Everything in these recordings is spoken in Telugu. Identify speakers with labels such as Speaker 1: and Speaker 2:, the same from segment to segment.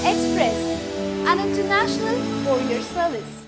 Speaker 1: Express, an international courier service.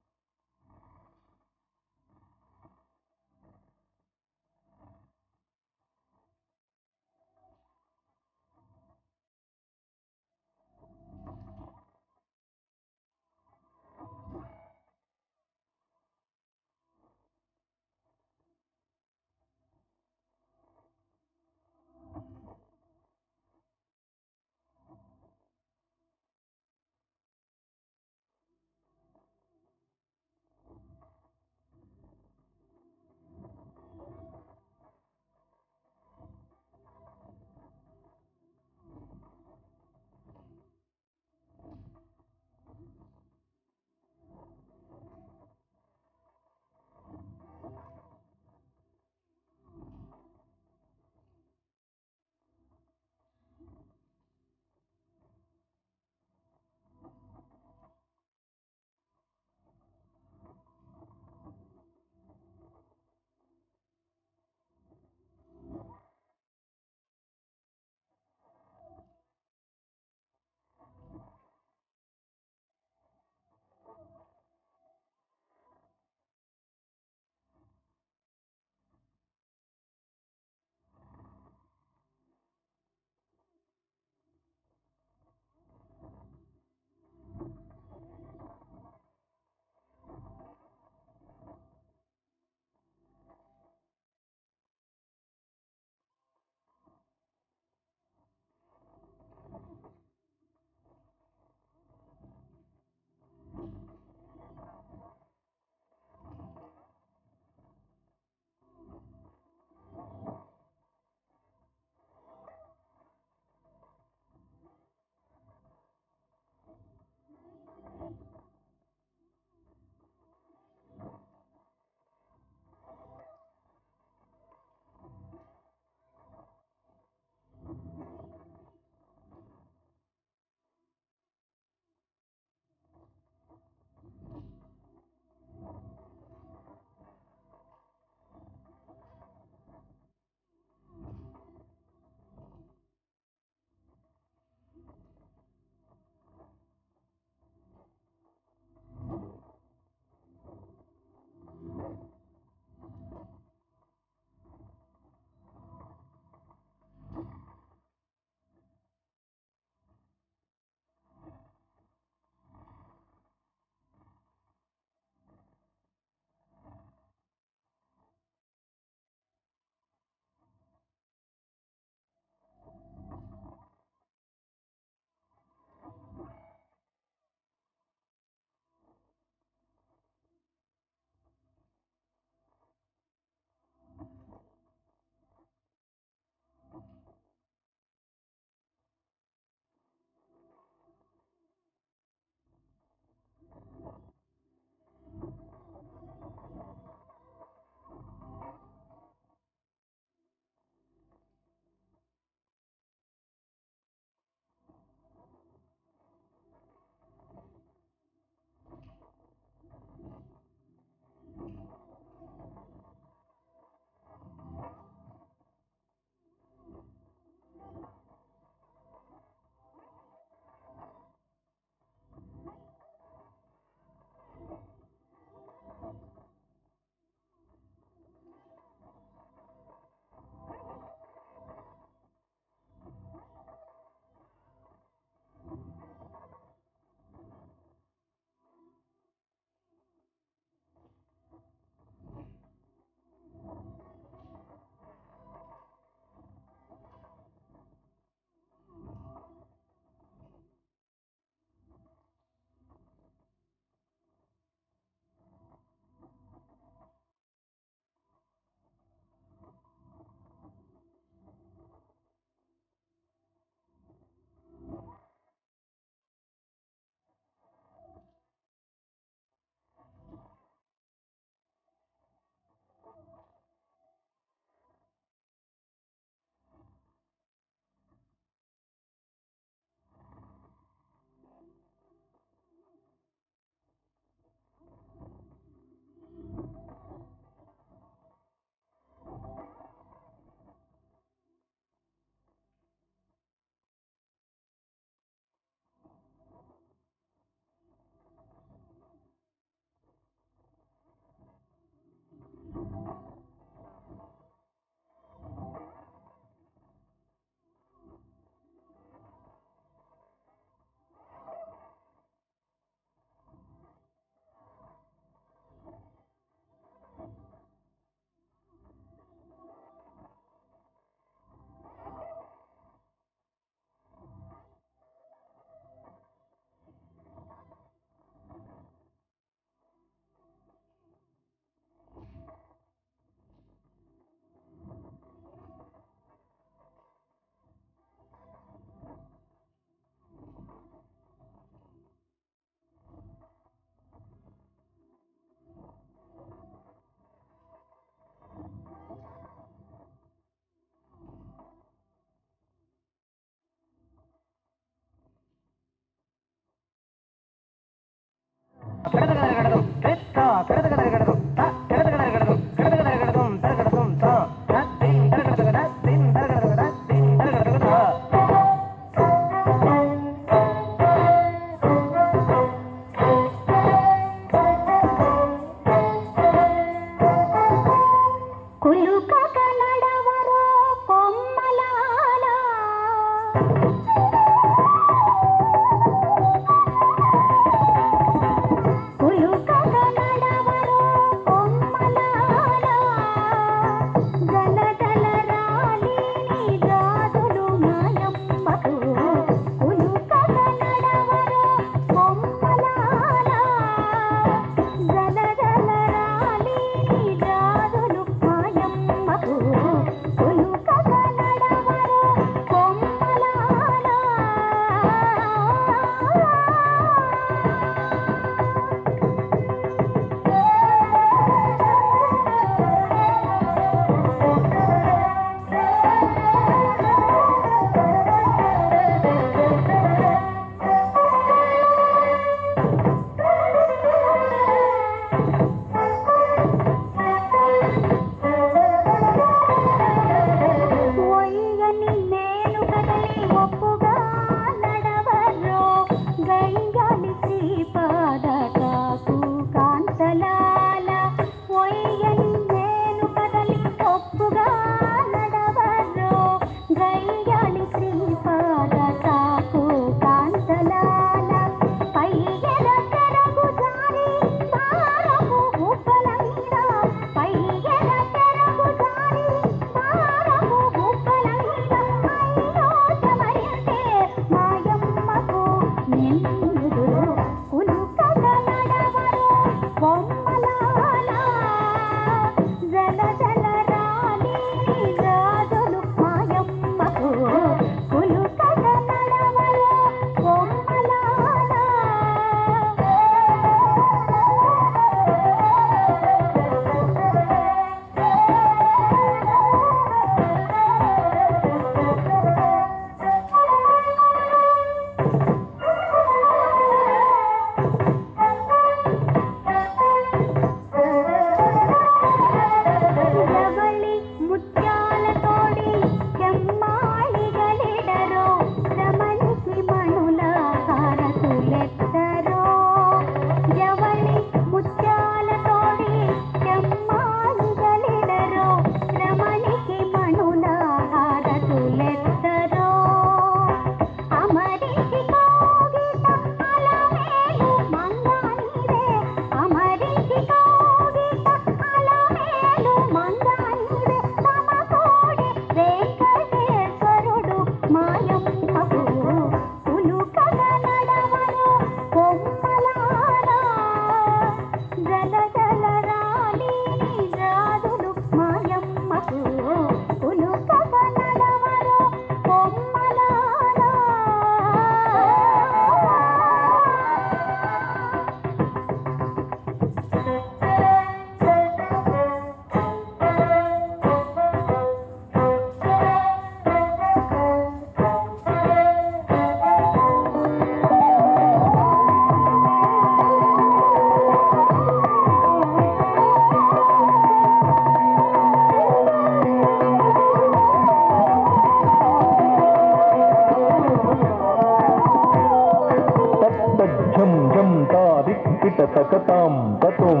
Speaker 2: तकताम ततुम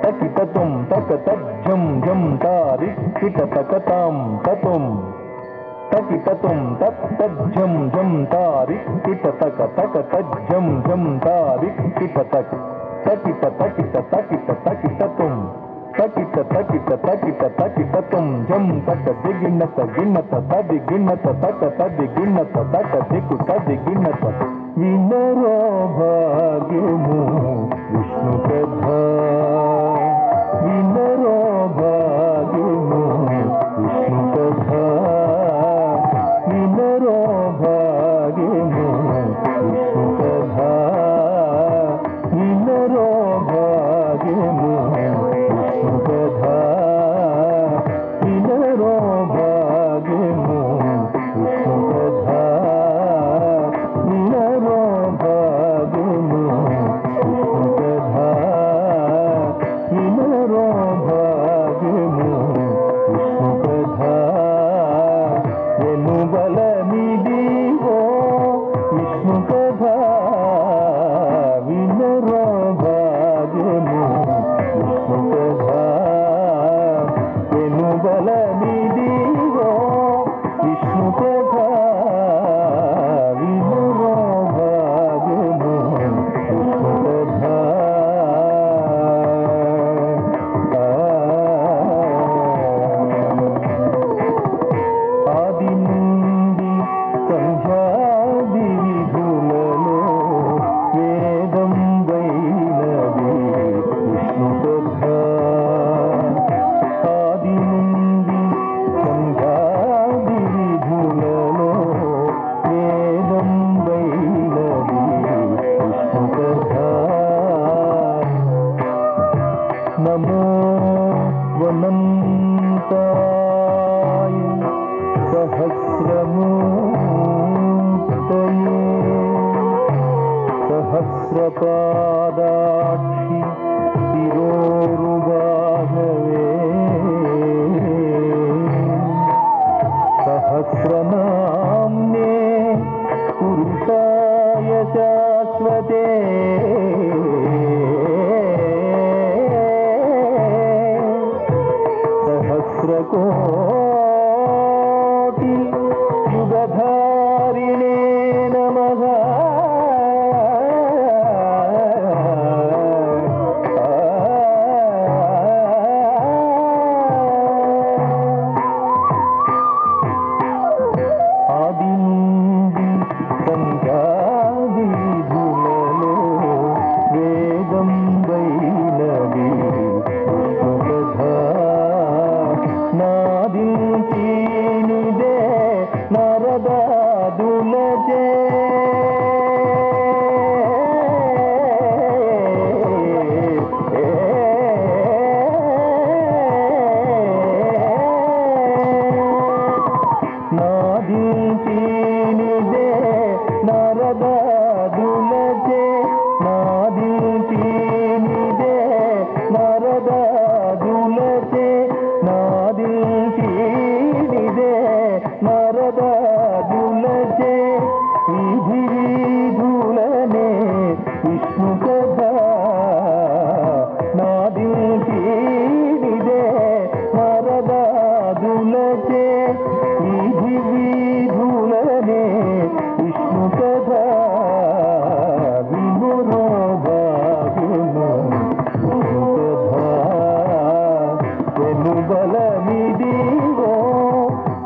Speaker 2: तकि ततुम तक तक झम झम तारि किट तकताम ततुम तकि ततुम तक तक झम झम तारि किट तक तक तक झम झम तारि किट तक तकिट तकिट तकिट तकिट तुम तकिट तकिट तकिट तकिट तुम झम तक दिगिन्नत गिन्नत तदि गिन्नत तक तदि गिन्नत तक दिक्कु तदि गिन्नत विनरो भाग्यमु विष्णु कथा विनरो भाग्यमु विष्णु कथा विनरो भाग्यमु विष्णु कथा विनरो भाग्यमु विष्णु कथा विनरो भाग्यमु विष्णु कथा विनरो भाग्यमु विष्णु सहस्रमूर्तये सहस्रपादाक्षि शिरोरुबाहवे सहस्रनाम्ने पुरुषाय शाश्वते सहस्रकोटि युगधारिणे नमः ఆదింది సంధ్యాదీధులలో వేదం వైనది నాదించీనిదే నరదాదులచే నాదించీనిదే నరదాదులచే నాదించీనిదే నరదాదులచే నాదించీనిదే నరదాదులచే వీధి వీధులనే విష్ణు కథ నాదించీనిదే నరదాదులచే వీధి వీధులనే విష్ణు కథ వినురో భాగ్యము వెనుబలమిదిగో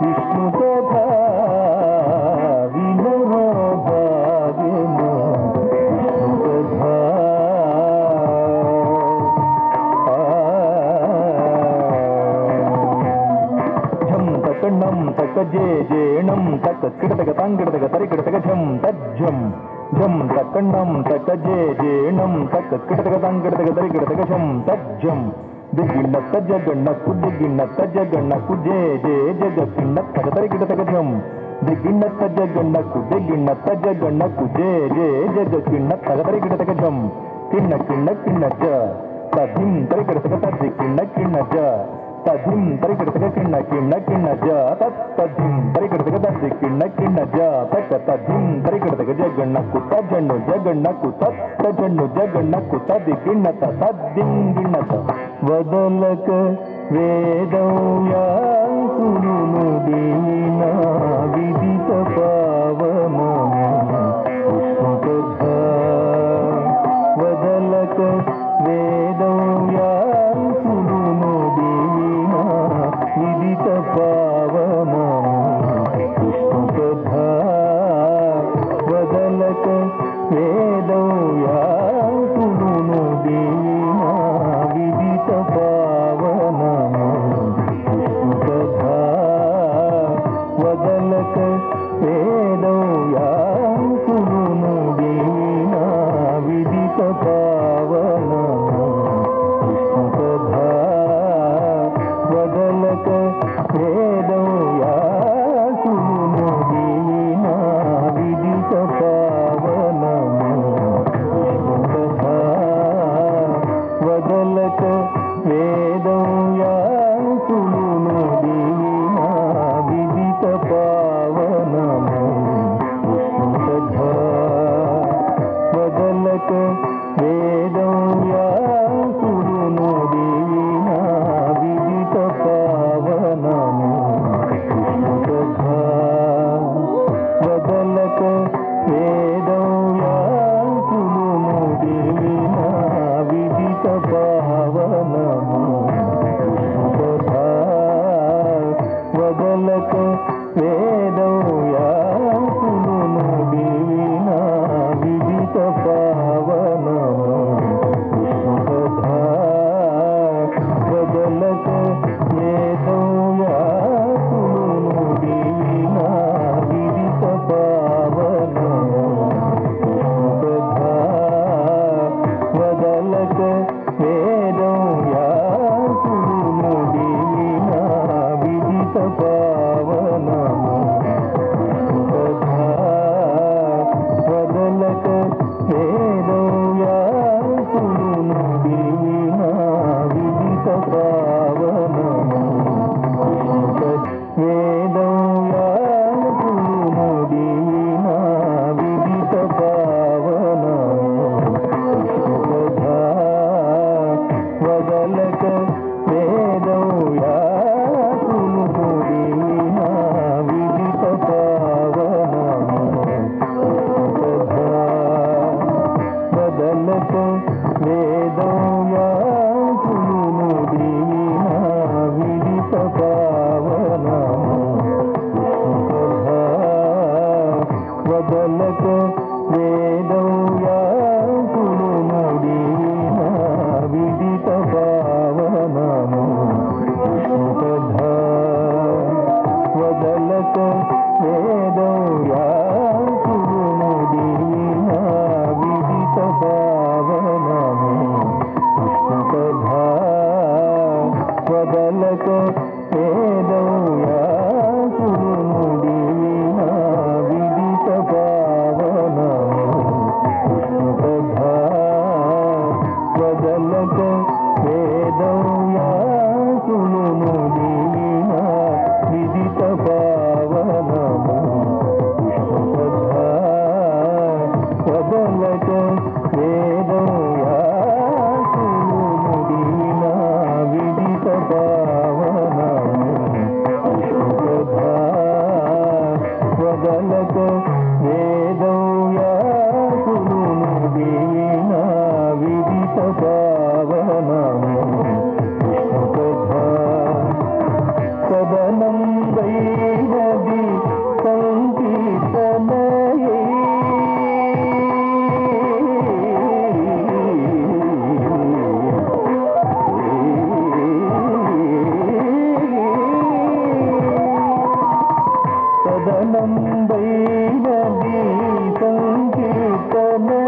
Speaker 2: విష్ణు కథ వినురో భాగ్యము విష్ణు కథ ఝం తకండం తక జేణం తక కిడతక తంగిడతక తరికిడతక ఝం తజ్జం ఝం తకండం తక జేణం తక కిడతక తంగిడతక తరికిడతక ఝం తజ్జం దిగిన్న తజగన్న కుదిగిన్న తజగన్న కుజే జగకిన్న తక తరికిడతక ఝం దిగిన్న తజగన్న కుదిగిన్న తజగన్న కుజే జగకిన్న తక తరికిడతక ఝం కిన్న కిన్న కిన్న జ తధిం తరికిడతక తది కిన్న కిన్న జ తధిం తరికిడతక కిన్న కిన్న కిన్న జ తద్ధిం తరికిడతక తది కిన్న కిన్న జ తక తధిం తరికిడతక జగన్నకు తజన్ను జగన్నకు తజ్జన్ను జగన్నకు తది కిన్నత తద్దిం గిన్నత వదలక వేదౌయాసును దీనా విదిత పావనము విష్ణు కథ వదలక వేదౌయాసును దీనా విదిత పావనము విష్ణు కథ వదలక వేదౌయాసును దీనా విదిత పావనము విష్ణు కథ వదలక వేదౌయాసును దీనా విదిత పావనము విష్ణు కథ వదలక వేదౌయాసును దీనా విదిత పావనము విష్ణు కథ వదలక వేదౌయాసును దీనా విదిత పావనము విష్ణు కథ వదలక వేదౌయాసును దీనా విదిత పావనము విష్ణు కథ వదలక వేదౌయాసును దీనా విదిత పావనము విష్ణు కథ వదలక వేదౌయాసును దీనా విదిత పావనము విష్ణు కథ వదలక వేదౌయాసును దీనా విదిత పావనము విష్ణు కథ వదలక వేదౌయాసును దీనా విదిత పావనము వదలక వేదం యాసురును దీనా విదిత భావనము విష్ణు కథా వదలక వేదం యాసురును దీనా విదిత భావనము విష్ణు కథా వదలక వేదం యాసురును దీనా విదిత భావనము విష్ణు కథా వదలక వేదం యాసురును దీనా విదిత భావనము విష్ణు కథా వదలక వేదం యాసురును దీనా విదిత భావనము విష్ణు కథా సదనం వైనది సంకీర్తనయే సదనం వైనది సంకీర్తనయే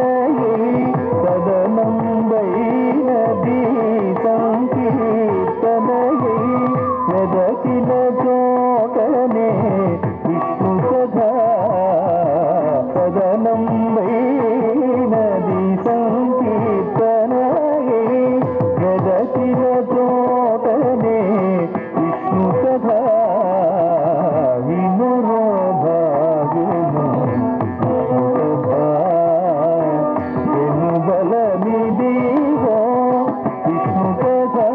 Speaker 2: సదనం వైనది సంకీర్తనయే వెదకిన చోటనే విష్ణు కథా సదనం వైనది సంకీర్తనయే వెదకిన చోటనే విష్ణు కథా వినరో భాగ్యము విష్ణు కథా వెనుబలమిదిగో విష్ణు కథా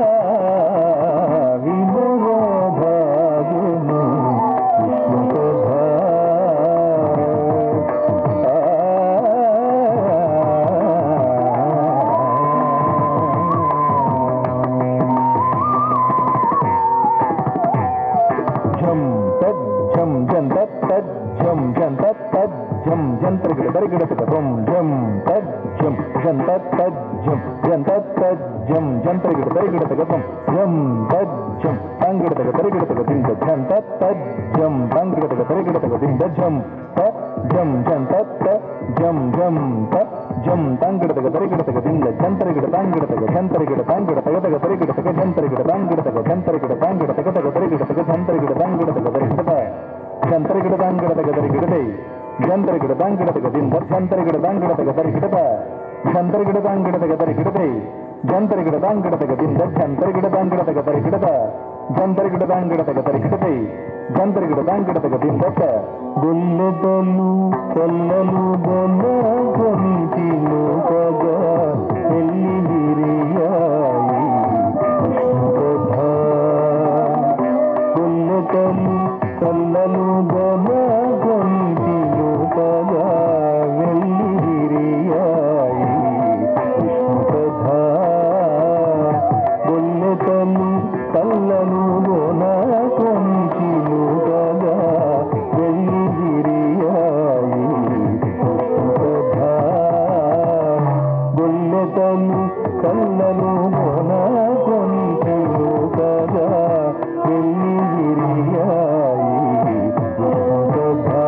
Speaker 2: వినరో భాగ్యము విష్ణు కథా ఝం తద్ ఝం జం తత్ తద్ ఝం జం తత్ తద్ ఝం జంత్రిగిడ దరిగిడ తగం ఝం తద్ ఝం జం తత్ తద్ ఝం జం తత్ తద్ ఝం జంత్రిగిడ దరిగిడ తగం ఝం తద్ ఝం తంగిడ తగ దరిగిడ తగ దింద ఝం తత్ తద్ ఝం తంగిడ తగ దరిగిడ తగ దింద ఝం త ఝం జం తత్ త ఝం ఝం త ఝం తంగిడ తగ దరిగిడ తగ దింద జంత్రిగిడ తంగిడ తగ జంత్రిగిడ తంగిడ తగ తగ దరిగిడ తగ జంత్రిగిడ తంగిడ తగ జంత్రిగిడ తంగిడ తగ తగ దరిగిడ తగ జంత్రిగిడ తంగిడ తగ దరిగిడ త జంత్రిగిడ తంగిడ తగ దరిగిడ దై జంత్రిగిడ తంగిడ తగ దింద జంత్రిగిడ తంగిడ తగ దరిగిడ త జంత్రిగిడ తంగిడ తగ దరిగిడ దై జంత్రిగిడ తంగిడ తగ దింద జంత్రిగిడ తంగిడ తగ దరిగిడ త జంత్రిగిడ తంగిడ తగ దరిగిడ దై జంత్రిగిడ తంగిడ తగ దింద త గొల్లెదలు కొల్లలు గొల్ల కొనితిలో కగా ఎల్లి విరియాయి విష్ణు కథా గొల్లెదలు కొల్లలు గొల్ల కొనితిలో కగా ఎల్లి విరియాయి విష్ణు కథా గొల్లెదలు కల్లలు గొన కొనితిలో కగా వెళ్ళి విరియాయి విష్ణు కథా గొల్లెదలు కల్లలు గొన కొనితిలో కగా వెళ్ళి విరియాయి విష్ణు కథా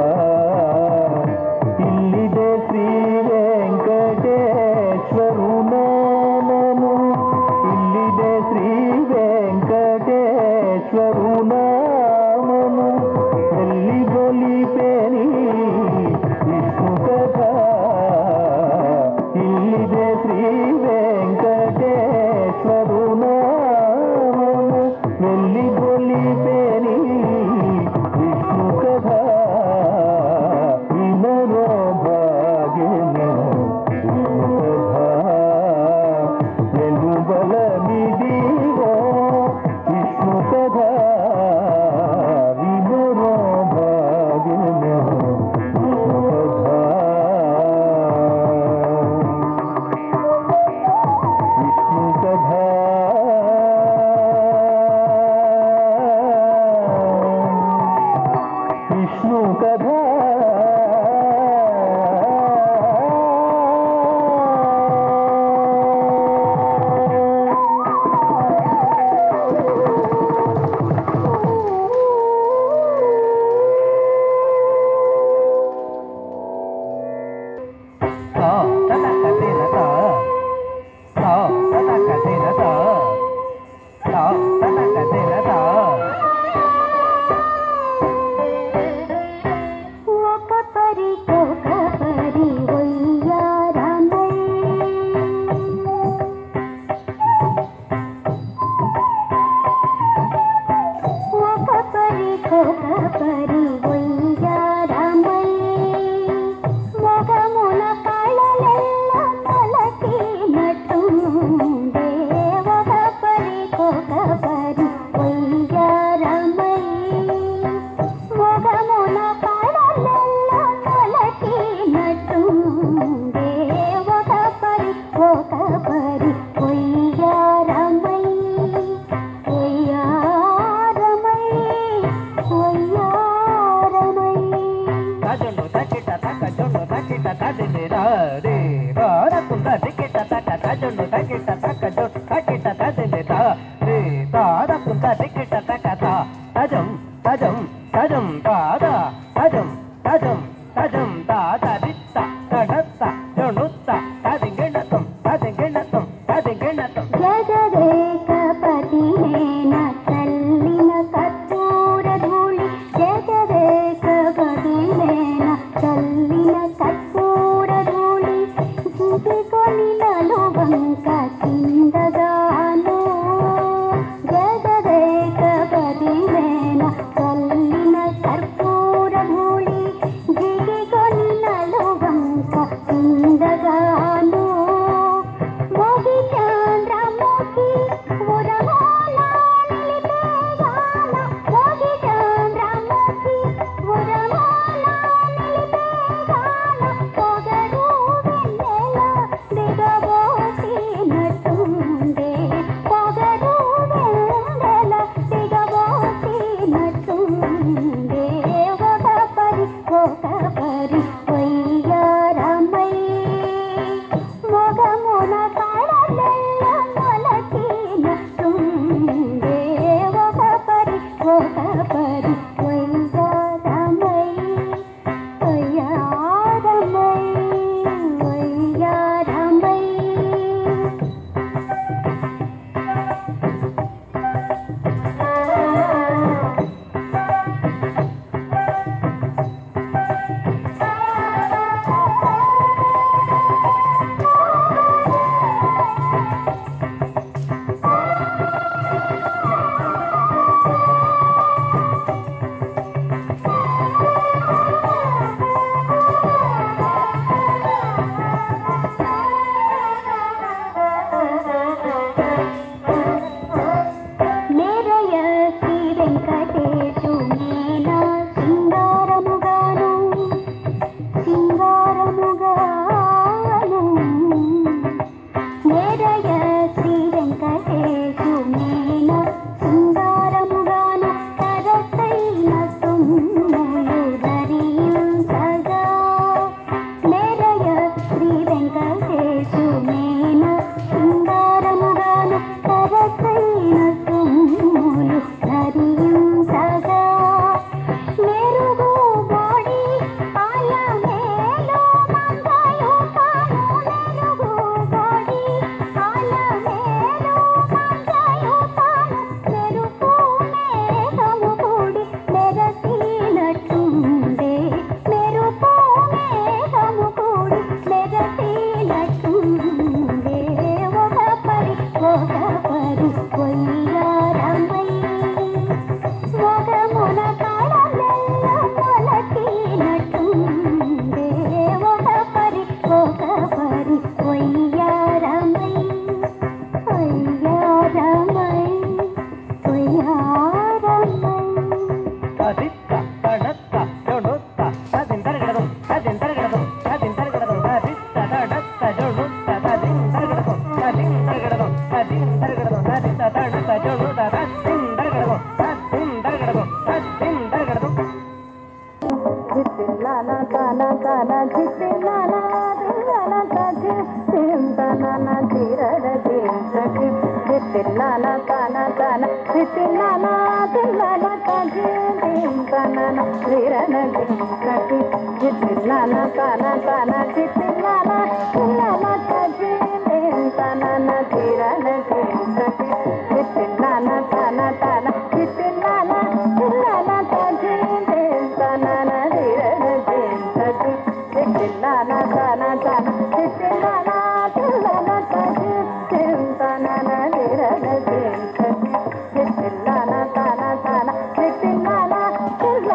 Speaker 2: ఇల్లిదే శ్రీ వెంకటేశ్వరు నామము ఇల్లిదే శ్రీ వెంకటేశ్వరు నామము వెళ్ళి గొలిపేని విష్ణు కథా ఇల్లిదే శ్రీ వెంకటేశ్వరు నామము వెళ్ళి గొలిపేని విష్ణు కథా వినరో భాగ్యము విష్ణు కథా వెనుబలమిదిగో విష్ణు కథా వినరో భాగ్యము విష్ణు కథా విష్ణు కథా విష్ణు కథా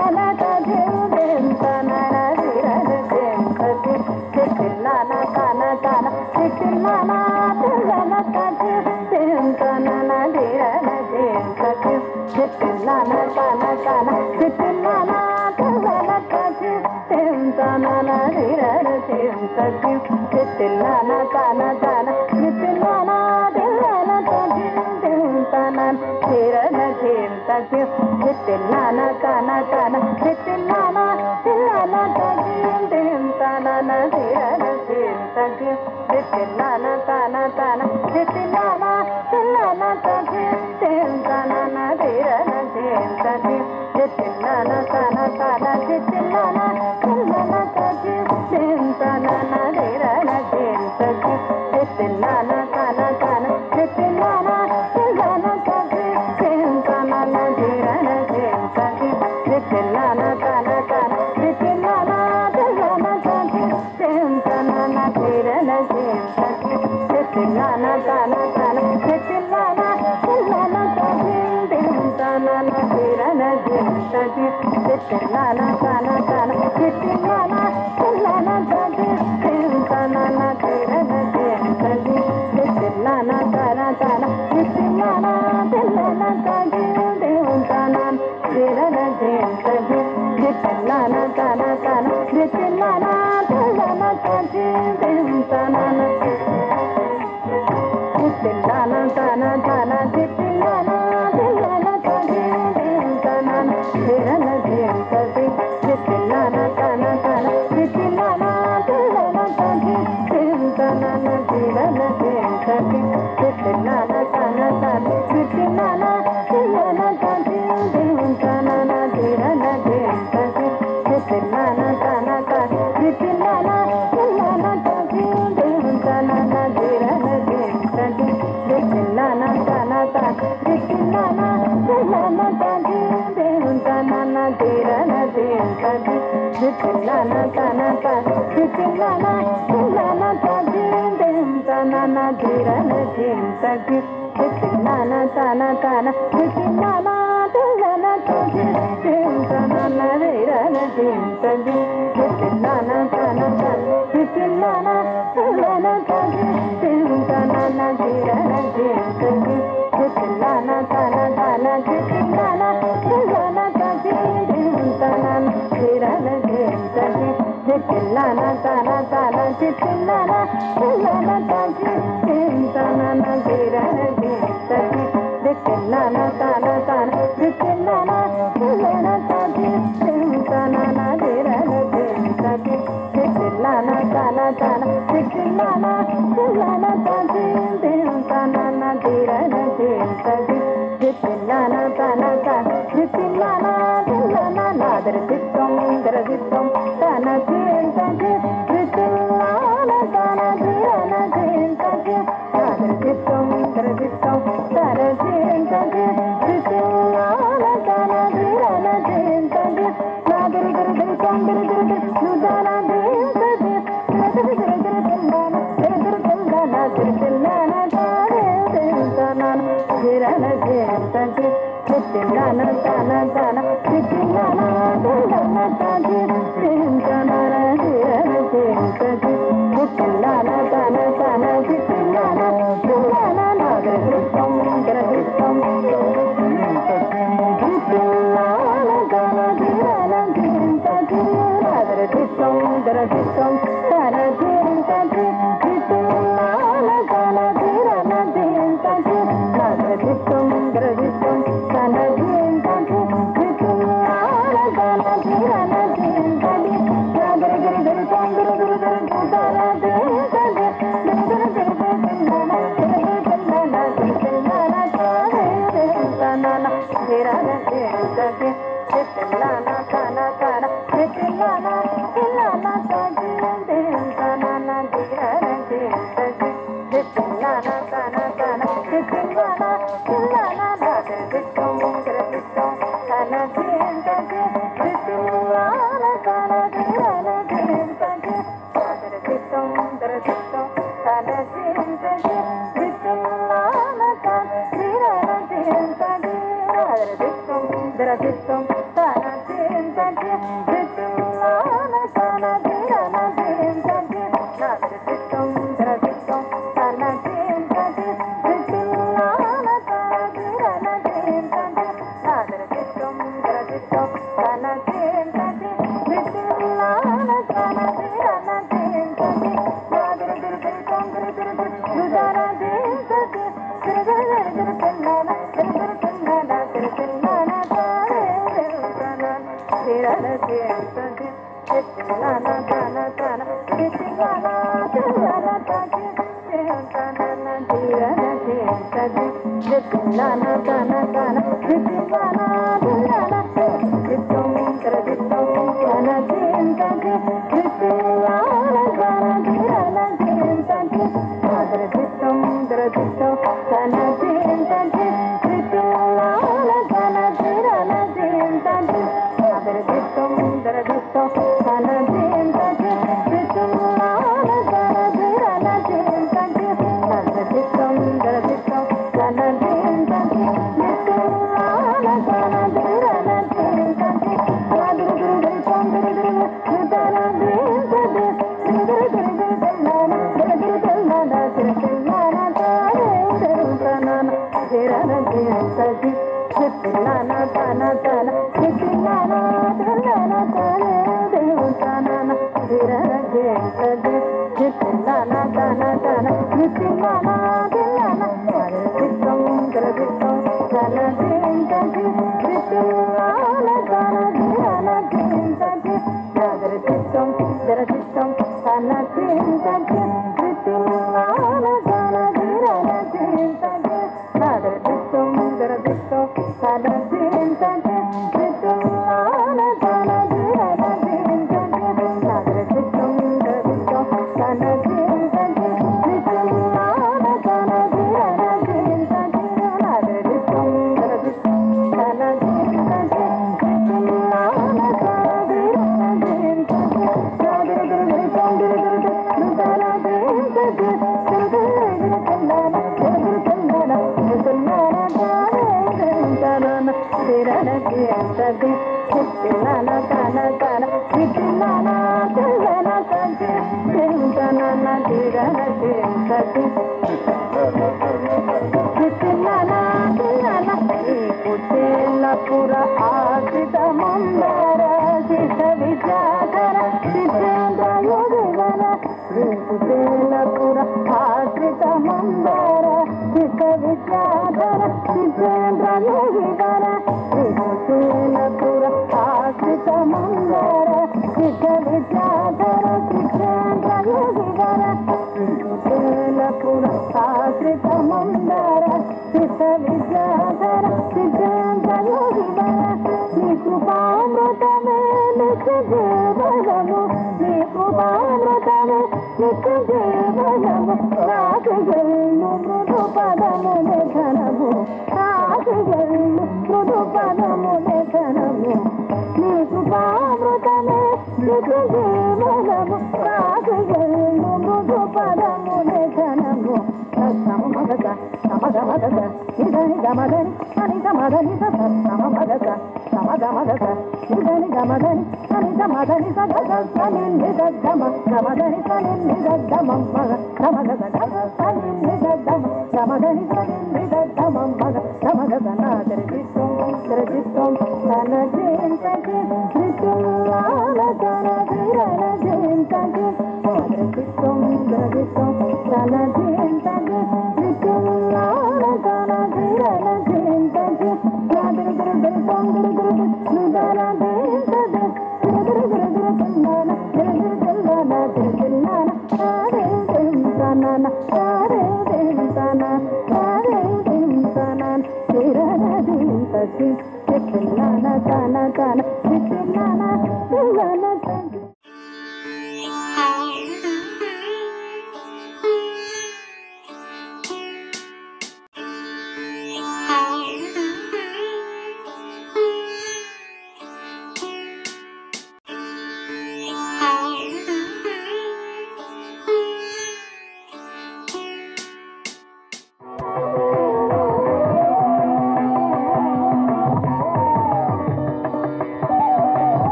Speaker 3: La
Speaker 1: Thank you.
Speaker 3: Thank you.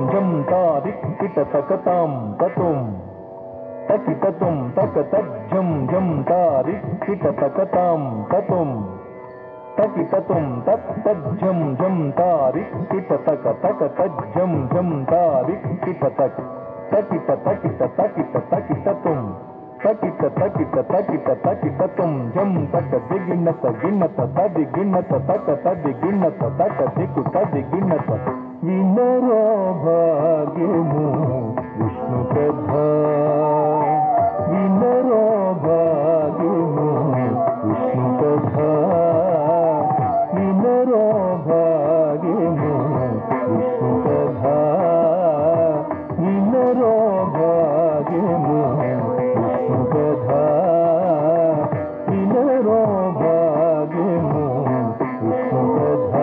Speaker 2: జం తారి కిట తకతాం తతుం తకి తతుం తక తజ్జం జం తారి కిట తకతాం తతుం తకి తతుం తజ్జం జం తారి కిట తక తక తజ్జం జం తారి కిట తక తకిట తకిట తకిట తకిట తుం తకిట తకిట తకిట తకిట తుం జం తక దిగిన్నత గిన్నత తది గిన్నత తక తది గిన్నత తక దిక్కు తది గిన్నత వినరో భాగ్యము విష్ణు కథ వినరో భాగ్యము విష్ణు కథ వినరో భాగ్యము విష్ణు కథ వినరో భాగ్యము విష్ణు కథ వినరో భాగ్యము విష్ణు కథ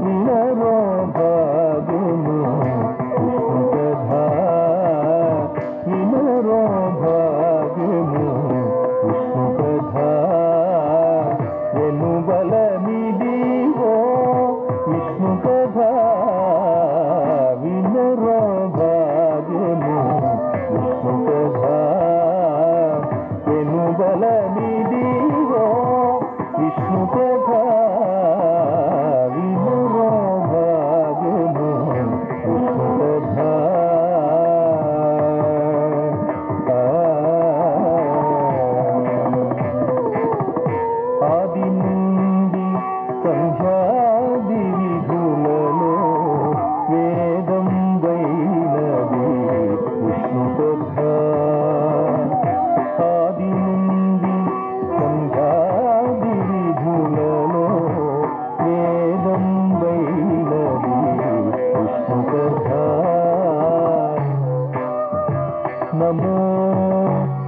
Speaker 2: వినరో భాగ్యము విష్ణు కథ వినరో భాగ్యము విష్ణు కథ వెనుబలమిదిగో విష్ణు కథ వినరో భాగ్యము విష్ణు కథ వెనుబలమిదిగో విష్ణు కథ వినరో భాగ్యము విష్ణు కథ ఆది నుండి సంధ్యాది విధులలో వేదం వైనది విష్ణు కథ ఆది నుండి సంధ్యాది విధులలో వేదం వైనది విష్ణు కథ నమో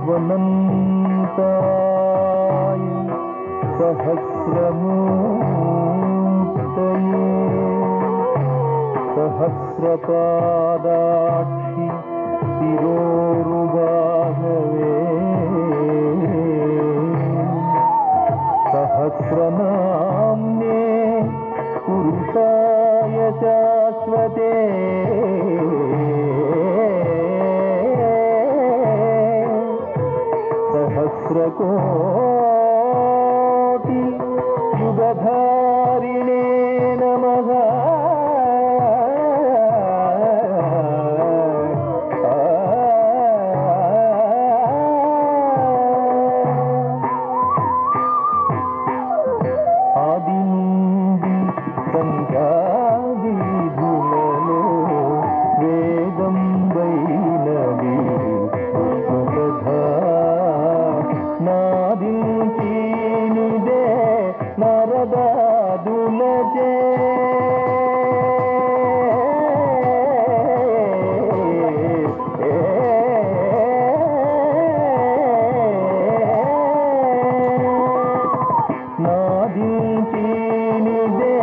Speaker 2: వనంతాయ సహస్రమూర్తయే సహస్రపాదాక్షి శిరోరుబాహవే సహస్రనామ్నే పురుషాయ శాశ్వతే సహస్రకోటి యుగధారిణే నమః ఆది నుండి సంధ్యాది విధులలో వేదం వైనది విష్ణు కథ నాదించినిదే నరదాదులచే నాదించినిదే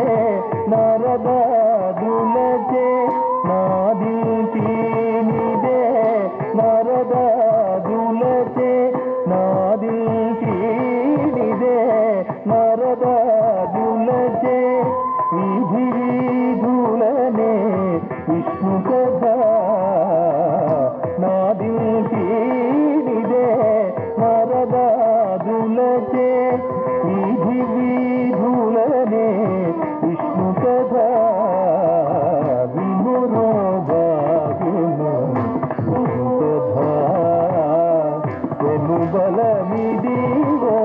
Speaker 2: నరదాదులచే నాదించినిదే నరదాదులచే నాదించినిదే నరదాదులచే విధి విధులనే విష్ణు కథ నాదించినిదే నరదాదులచే విధి విధులనే విష్ణు కథ వినురో భాగ్యము విష్ణు కథ వెనుబలమిదిగో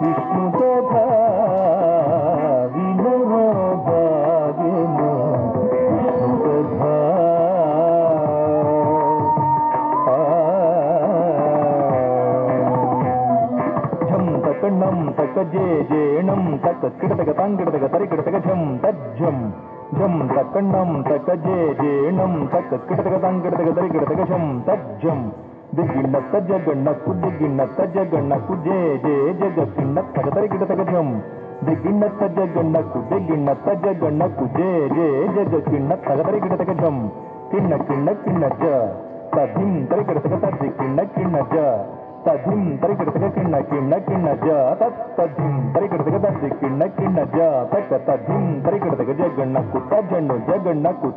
Speaker 2: విష్ణు కథ వినురో భాగ్యము విష్ణు కథ ఝం తకణం తక జేణం తక కిడతక తంగిడతక తరికిడతక ఝం తజ్జం ఝం తకణం తక జేణం తక కిడతక తంగిడతక తరికిడతక ఝం తజ్జం దిగిన్నత జగన్నకు దిగిన్నత జగన్నకు జే జగకిన్నత తక తరికిడతక ఝం దిగిన్నత జగన్నకు దిగిన్నత జగన్నకు జే జగకిన్నత తక తరికిడతక ఝం కిన్న కిన్న కిన్న జ తదిం తరికిడతక తది కిన్న కిన్న జ తధిం తరికిడతగ కిన్న కిన్న కిన్న జ తధిం తరికిడతగ తద్ది కిన్న కిన్న జ తధిం తరికిడతగ జగన్నకు తజన్ను జగన్నకు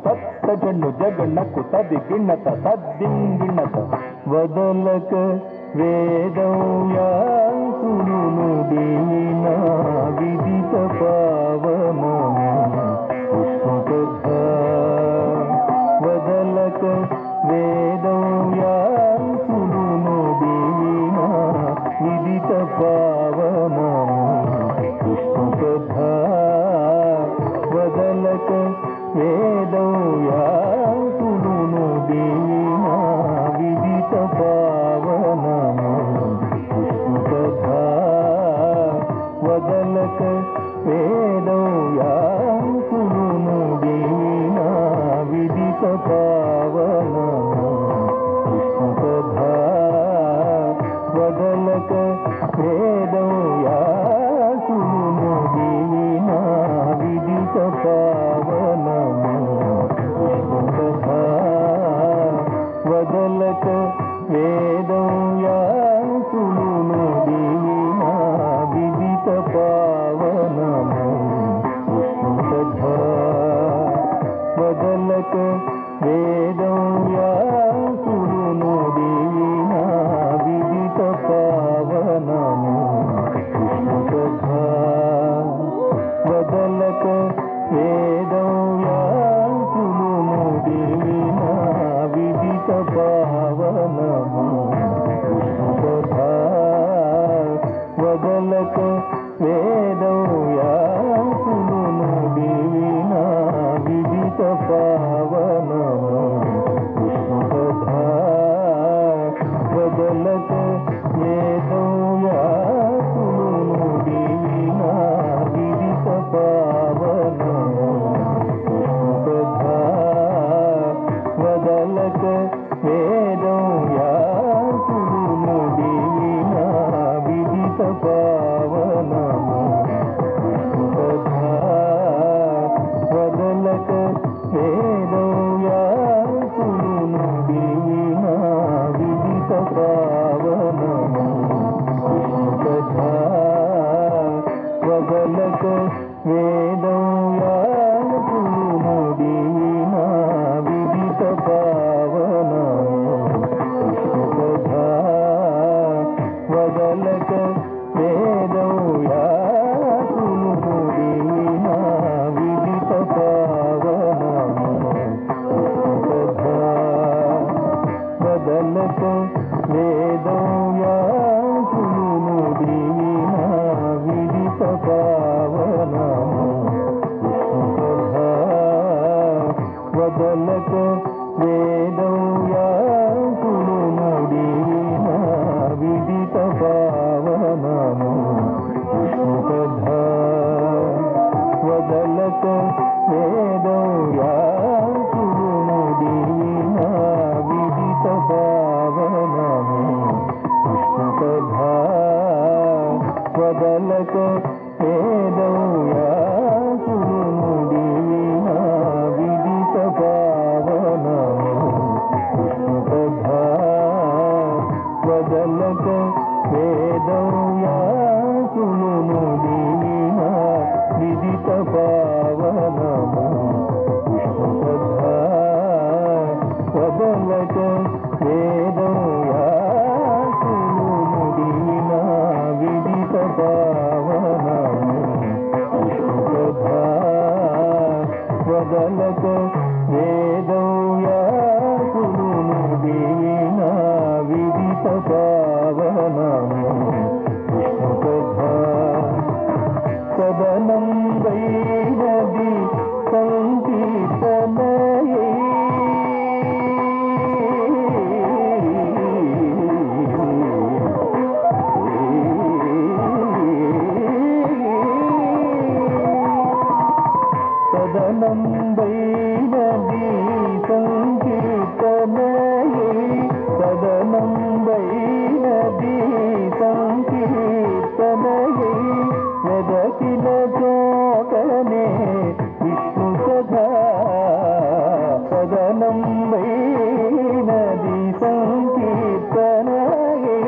Speaker 2: తజన్ను జగన్నకు తది గిన్నత తద్దిం గిన్నత వదలక వేదం యాసును దీనా విదిత పావనము విష్ణుకథ వదలక వేదం యాసును దీనా విదిత పావనము విష్ణుకథ వదలక వేదం యాసును దీనా విదిత పావనము విష్ణుకథ వదలక వేదం యాసును దీనా విదిత పావనము విష్ణుకథ వదలక వేదం యాసును దీనా విదిత పావనము విష్ణుకథ వదలక వేదం యాసును దీనా విదిత పావనము విష్ణుకథ వదలక వేదం యాసును దీనా విదిత పావనము విష్ణుకథ వదలక వేదం యాసును దీనా విదిత పావనము విష్ణుకథ వదలక వేదం యాసును దీనా విదిత పావనము విష్ణుకథ వదలక వేదం యాసును దీనా విదిత పావనము విష్ణుకథ వదలక వేదం యాసును దీనా విదిత పావనము విష్ణుకథ వదలక వేదం యాసును దీనా విదిత పావనము విష్ణుకథ వదలక వేదం యాసును దీనా విదిత పావనము విష్ణుకథ వదలక వేదం యాసును దీనా విదిత పావనము విష్ణుకథ వదలక వేదం యాసును దీనా విదిత పావనము విష్ణుకథ వదలక వేదం యాసును దీనా విదిత పావనము విష్ణుకథ వదలక వేదం యాసును దీనా విదిత పావనము విష్ణుకథ వదలక వేదం యాసును దీనా విదిత పావనము విష్ణుకథ వదలక వేదం యాసును దీనా విదిత పావనము విష్ణుకథ వదలక వేదం యాసును దీనా విదిత పావనము విష్ణుకథ వదలక వేదం యాసును దీనా విదిత పావనము విష్ణుకథ సదనం వైనది సంకీర్తనయే సదనం వైనది సంకీర్తనయే సదనం వైనది సంకీర్తనయే వెదకిన చోటనే విష్ణు కథా సదనం వైనది సంకీర్తనయే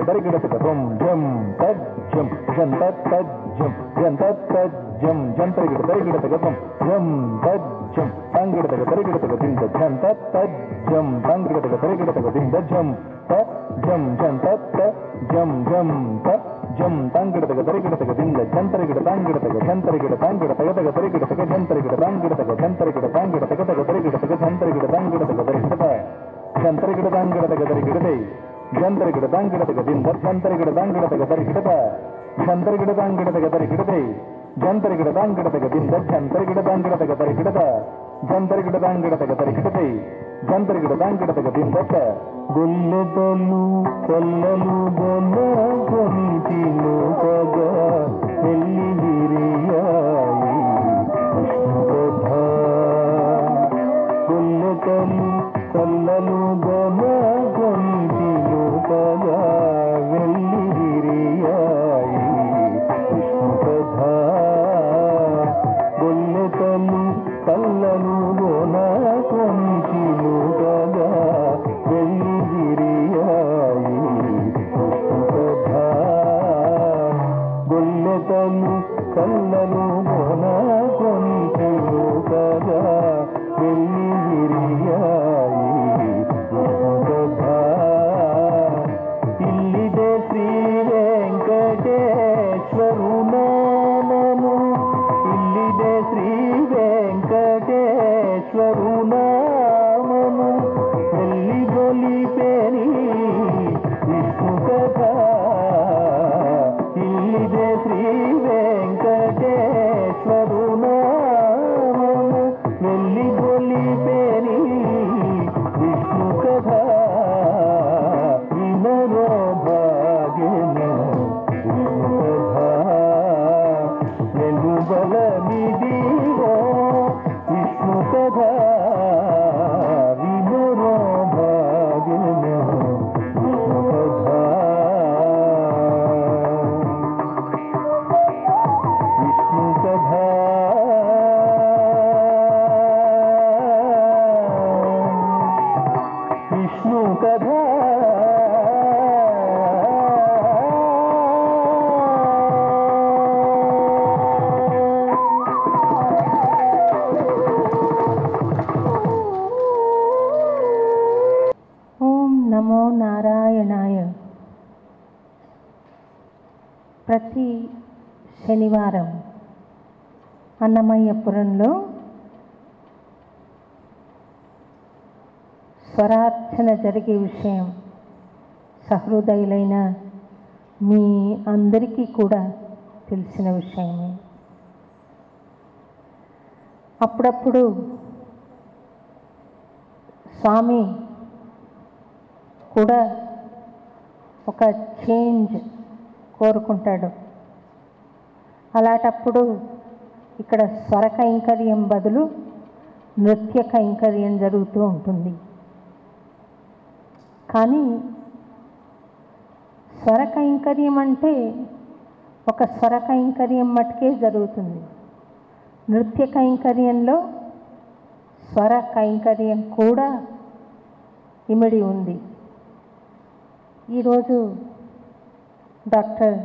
Speaker 2: తరిగిడ తగతం జం తజ్జం జం తజ్జం జం తజ్జం జం తరిగిడ తరిగిడ తగతం జం తజ్జం తంగిడ తగ తరిగిడ తగ దింద జం తజ్జం తంగిడ తగ తరిగిడ తగ దింద జం తజ్జం జం తజ్జం జం జం తంగిడ తగ తరిగిడ తగ దింద జం తరిగిడ తంగిడ తగ జం తరిగిడ తంగిడ తగ తగ తరిగిడ తగ జం తరిగిడ తంగిడ తగ జం తరిగిడ తంగిడ తగ తగ తరిగిడ తగ జం తరిగిడ తంగిడ తగ తరిగిడ జం తరిగిడ తంగిడ తగ తరిగిడ జంతరిగిడ తంగిడ తగ దింద జంతరిగిడ తంగిడ తగ తరిగిడ జంతరిగిడ తంగిడ తగ తరిగిడ జంతరిగిడ తంగిడ తగ దింద జంతరిగిడ తంగిడ తగ తరిగిడ జంతరిగిడ తంగిడ తగ తరిగిడ జంతరిగిడ తంగిడ తగ దింద గొల్లెదలు కొల్లలు గొల్ల కొనిటిలో కగా ఎల్లి విరియాయి విష్ణుకథ గొల్లెదలు కొల్లలు గొల్ల కొనిటిలో కగా వెళ్ళి విరియాయి విష్ణుకథ గొల్లెదలు కల్లలు గొల్ల కొనిటిలో కగా వెళ్ళి విరియాయి విష్ణుకథ గొల్లెదలు కల్లలు గొల్ల కొనిటిలో కగా వెళ్ళి విరియాయి విష్ణుకథ ఇల్లిదే శ్రీ వెంకటేశ్వరు నామము ఇల్లిదే శ్రీ వెంకటేశ్వరు నామము వెళ్ళి గొలిపేని విష్ణుకథ ఇల్లిదే శ్రీ వెంకటేశ్వరు నామము వెళ్ళి గొలిపేని విష్ణుకథ వినరో భాగ్యము విష్ణుకథ వెలుబల నిదివో విష్ణుకథ వినరో భాగ్యము విష్ణుకథ విష్ణుకథ విష్ణుకథ
Speaker 4: ఓం నమో నారాయణాయ. ప్రతి శనివారం అన్నమయ్యపురంలో స్వరార్చన జరిగే విషయం సహృదయులైన మీ అందరికీ కూడా తెలిసిన విషయమే. అప్పుడప్పుడు స్వామి కూడా ఒక చేంజ్ కోరుకుంటాడు. అలాంటప్పుడు ఇక్కడ స్వర కైంకర్యం బదులు నృత్య కైంకర్యం జరుగుతూ ఉంటుంది. కానీ స్వర కైంకర్యం అంటే ఒక స్వర కైంకర్యం మటుకే జరుగుతుంది. నృత్య కైంకర్యంలో స్వర కైంకర్యం కూడా ఇమిడి ఉంది. ఈరోజు డాక్టర్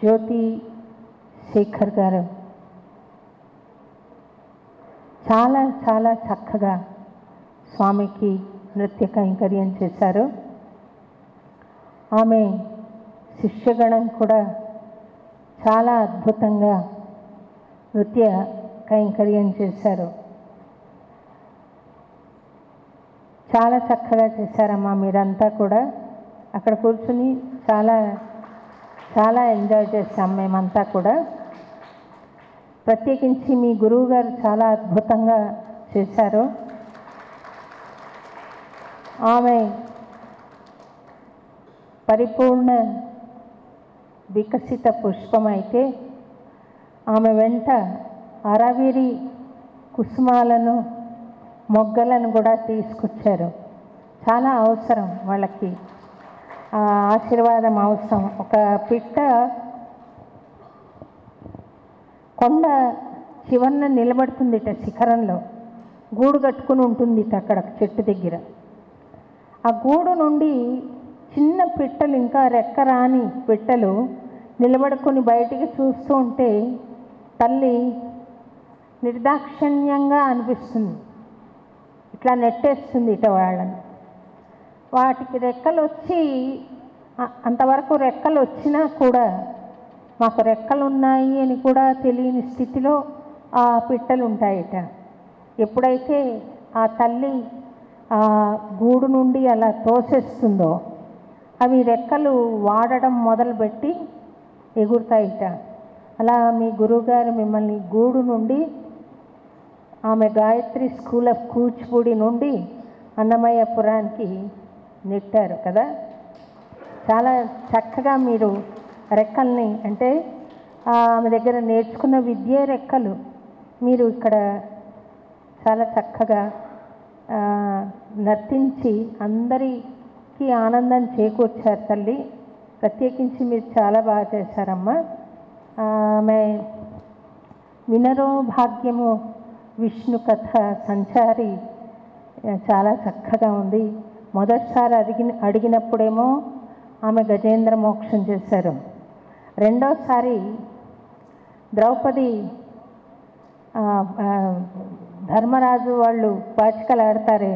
Speaker 4: జ్యోతి శేఖర్ గారు చాలా చాలా చక్కగా స్వామికి నృత్య కైంకర్యం చేశారు. ఆమె శిష్యగణం కూడా చాలా అద్భుతంగా నృత్య కైంకర్యం చేశారు. చాలా చక్కగా చేశారమ్మా. మీరంతా కూడా అక్కడ కూర్చుని చాలా చాలా ఎంజాయ్ చేశాం మేమంతా కూడా. ప్రత్యేకించి మీ గురువు గారు చాలా అద్భుతంగా చేశారు. ఆమె పరిపూర్ణ వికసిత పుష్పమైతే ఆమె వెంట అరవిరి కుసుమాలను మొగ్గలను కూడా తీసుకొచ్చారు. చాలా అవసరం వాళ్ళకి, ఆ ఆశీర్వాదం అవసరం. ఒక పిట్ట కొండ చివరన నిలబడుతుందిట, శిఖరంలో గూడు కట్టుకుని ఉంటుందిట అక్కడ చెట్టు దగ్గర. ఆ గూడు నుండి చిన్న పిట్టలు, ఇంకా రెక్కరాని పిట్టలు నిలబడుకొని బయటికి చూస్తూ ఉంటే తల్లి నిర్దాక్షిణ్యంగా అనిపిస్తుంది, ఇట్లా నెట్టేస్తుంది ఇట వాళ్ళని. వాటికి రెక్కలు వచ్చి అంతవరకు రెక్కలు వచ్చినా కూడా మాకు రెక్కలు ఉన్నాయి అని కూడా తెలియని స్థితిలో ఆ పిట్టలు ఉంటాయిట. ఎప్పుడైతే ఆ తల్లి ఆ గూడు నుండి అలా తోసేస్తుందో అవి రెక్కలు వాడడం మొదలుపెట్టి ఎగురుతాయిట. అలా మీ గురువుగారు మిమ్మల్ని గూడు నుండి ఆమె గాయత్రి స్కూల్ ఆఫ్ కూచిపూడి నుండి అన్నమయ్యపురానికి నెట్టారు కదా. చాలా చక్కగా మీరు రెక్కల్ని, అంటే ఆమె దగ్గర నేర్చుకున్న విద్యే రెక్కలు, మీరు ఇక్కడ చాలా చక్కగా నర్తించి అందరికీ ఆనందం చేకూర్చారు తల్లి. ప్రత్యేకించి మీరు చాలా బాగా చేశారమ్మా. ఆమె వినరో భాగ్యము విష్ణు కథ సంచారి చాలా చక్కగా ఉంది. మొదటిసారి అడిగినప్పుడేమో ఆమె గజేంద్ర మోక్షం చేశారు. రెండోసారి ద్రౌపది ధర్మరాజు వాళ్ళు పాచికలు ఆడతారే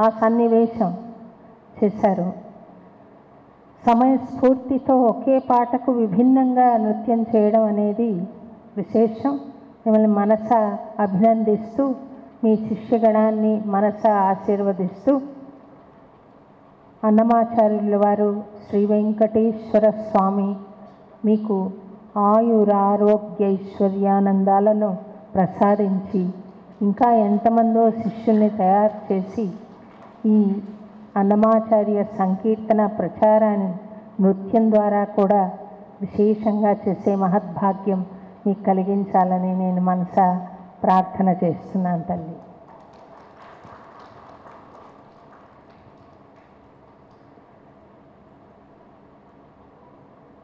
Speaker 4: ఆ సన్నివేశం చేశారు. సమయస్ఫూర్తితో ఒకే పాటకు విభిన్నంగా నృత్యం చేయడం అనేది విశేషం. మిమ్మల్ని మనస అభినందిస్తూ, మీ శిష్యగణాన్ని మనస ఆశీర్వదిస్తూ, అన్నమాచార్యుల వారు శ్రీ వెంకటేశ్వర స్వామి మీకు ఆయురారోగ్యైశ్వర్యానందాలను ప్రసాదించి ఇంకా ఎంతమందో శిష్యుల్ని తయారు చేసి ఈ అన్నమాచార్య సంకీర్తన ప్రచారాన్ని నృత్యం ద్వారా కూడా విశేషంగా చేసే మహద్భాగ్యం మీకు కలిగించాలని నేను మనసా ప్రార్థన చేస్తున్నాను తల్లి.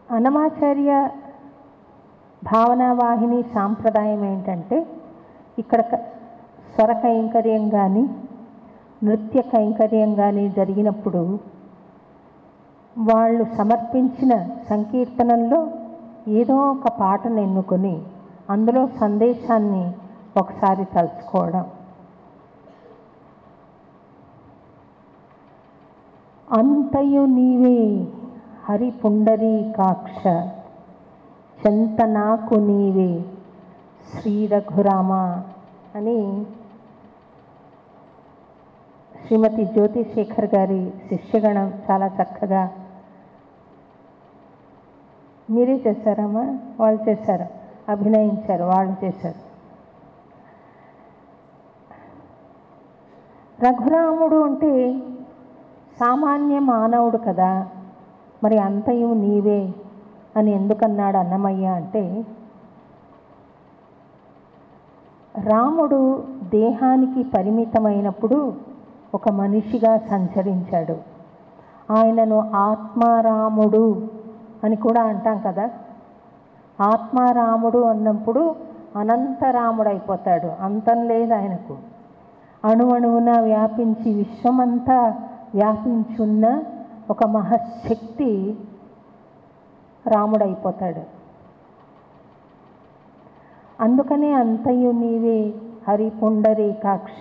Speaker 4: అన్నమాచార్య భావనావాహిని సాంప్రదాయం ఏంటంటే, ఇక్కడ స్వర కైంకర్యం కానీ నృత్య కైంకర్యం కానీ జరిగినప్పుడు వాళ్ళు సమర్పించిన సంకీర్తనల్లో ఏదో ఒక పాటను ఎన్నుకొని అందులో సందేశాన్ని ఒకసారి తలుచుకోవడం. అంతయు నీవే హరి పుండరీకాక్ష, చెంత నాకు నీవే శ్రీ రఘురామ అని శ్రీమతి జ్యోతిశేఖర్ గారి శిష్యగణం చాలా చక్కగా, మీరే చేశారమ్మా? వాళ్ళు చేశారు, అభినయించారు, వాళ్ళు చేశారు. రఘురాముడు అంటే సామాన్య మానవుడు కదా, మరి అంతయు నీవే అని ఎందుకన్నాడు అన్నమయ్య అంటే, రాముడు దేహానికి పరిమితమైనప్పుడు ఒక మనిషిగా సంచరించాడు. ఆయనను ఆత్మారాముడు అని కూడా అంటాం కదా. ఆత్మారాముడు అన్నప్పుడు అనంతరాముడు అయిపోతాడు, అంతం లేదు ఆయనకు. అణువణువున వ్యాపించి విశ్వమంతా వ్యాపించున్న ఒక మహశక్తి రాముడైపోతాడు. అందుకనే అంతయు నీవే హరి పుండరీకాక్ష.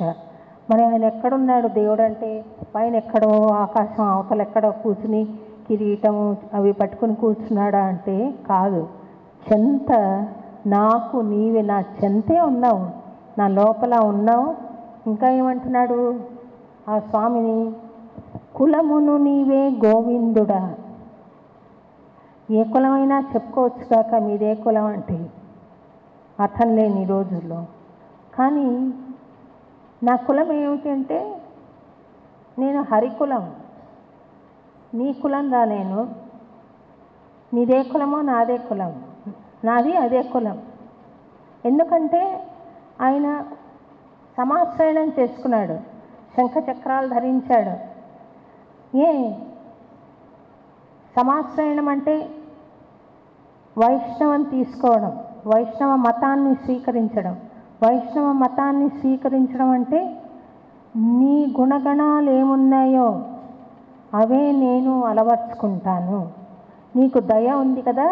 Speaker 4: మరి ఆయన ఎక్కడున్నాడు దేవుడు అంటే? పైన ఎక్కడో ఆకాశం అవతల ఎక్కడో కూర్చుని కిరీటము అవి పట్టుకుని కూర్చున్నాడా అంటే కాదు. చెంత నాకు నీవే, నా చెంతే ఉన్నావు, నా లోపల ఉన్నావు. ఇంకా ఏమంటున్నాడు ఆ స్వామిని? కులమును నీవే గోవిందుడా. ఏ కులమైనా చెప్పుకోవచ్చు కాక మీదే కులం అంటే అర్థం లేని రోజుల్లో. కానీ నా కులం ఏమిటి అంటే, నేను హరికులం. నీ కులం రా నేను. నీదే కులమో నాదే కులం, నాది అదే కులం. ఎందుకంటే ఆయన సమాశ్రయణం చేసుకున్నాడు, శంఖచక్రాలు ధరించాడు. సమాశ్రయణం అంటే వైష్ణవం తీసుకోవడం, వైష్ణవ మతాన్ని స్వీకరించడం. వైష్ణవ మతాన్ని స్వీకరించడం అంటే నీ గుణగణాలు ఏమున్నాయో అవే నేను అలవర్చుకుంటాను. నీకు దయ ఉంది కదా,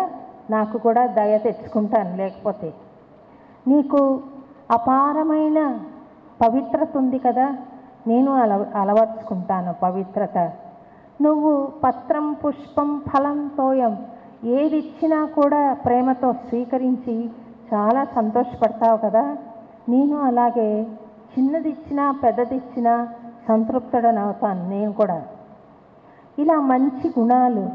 Speaker 4: నాకు కూడా దయ తెచ్చుకుంటాను. లేకపోతే నీకు అపారమైన పవిత్రత ఉంది కదా, నేను అలవర్చుకుంటాను పవిత్రత. నువ్వు పత్రం పుష్పం ఫలం తోయం ఏది ఇచ్చినా కూడా ప్రేమతో స్వీకరించి చాలా సంతోషపడతావు కదా, నేను అలాగే చిన్నది ఇచ్చినా పెద్దది ఇచ్చినా సంతృప్తుడనవుతాను నేను కూడా. ఇలా మంచి గుణాలు,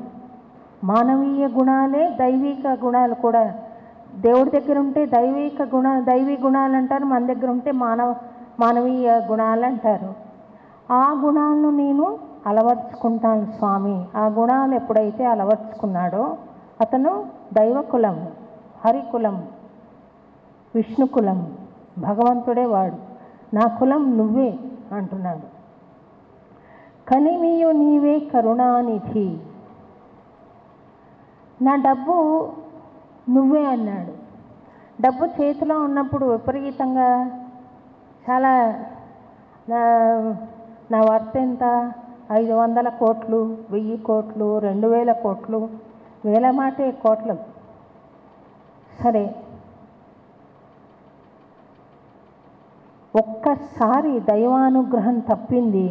Speaker 4: మానవీయ గుణాలే దైవిక గుణాలు కూడా. దేవుడి దగ్గర ఉంటే దైవీ గుణాలు అంటారు, మన దగ్గర ఉంటే మానవీయ గుణాలు అంటారు. ఆ గుణాలను నేను అలవర్చుకుంటాను స్వామి. ఆ గుణాలు ఎప్పుడైతే అలవర్చుకున్నాడో అతను దైవకులం, హరికులం, విష్ణుకులం, భగవంతుడే వాడు. నా కులం నువ్వే అంటున్నాడు. కలిమియు నీవే కరుణానిధి, నా డబ్బు నువ్వే అన్నాడు. డబ్బు చేతిలో ఉన్నప్పుడు విపరీతంగా చాలా నా వర్త్ ఎంత, 500 కోట్లు, 1000 కోట్లు, 2000 కోట్లు, వేల మాటే కోట్లు. సరే, ఒక్కసారి దైవానుగ్రహం తప్పింది.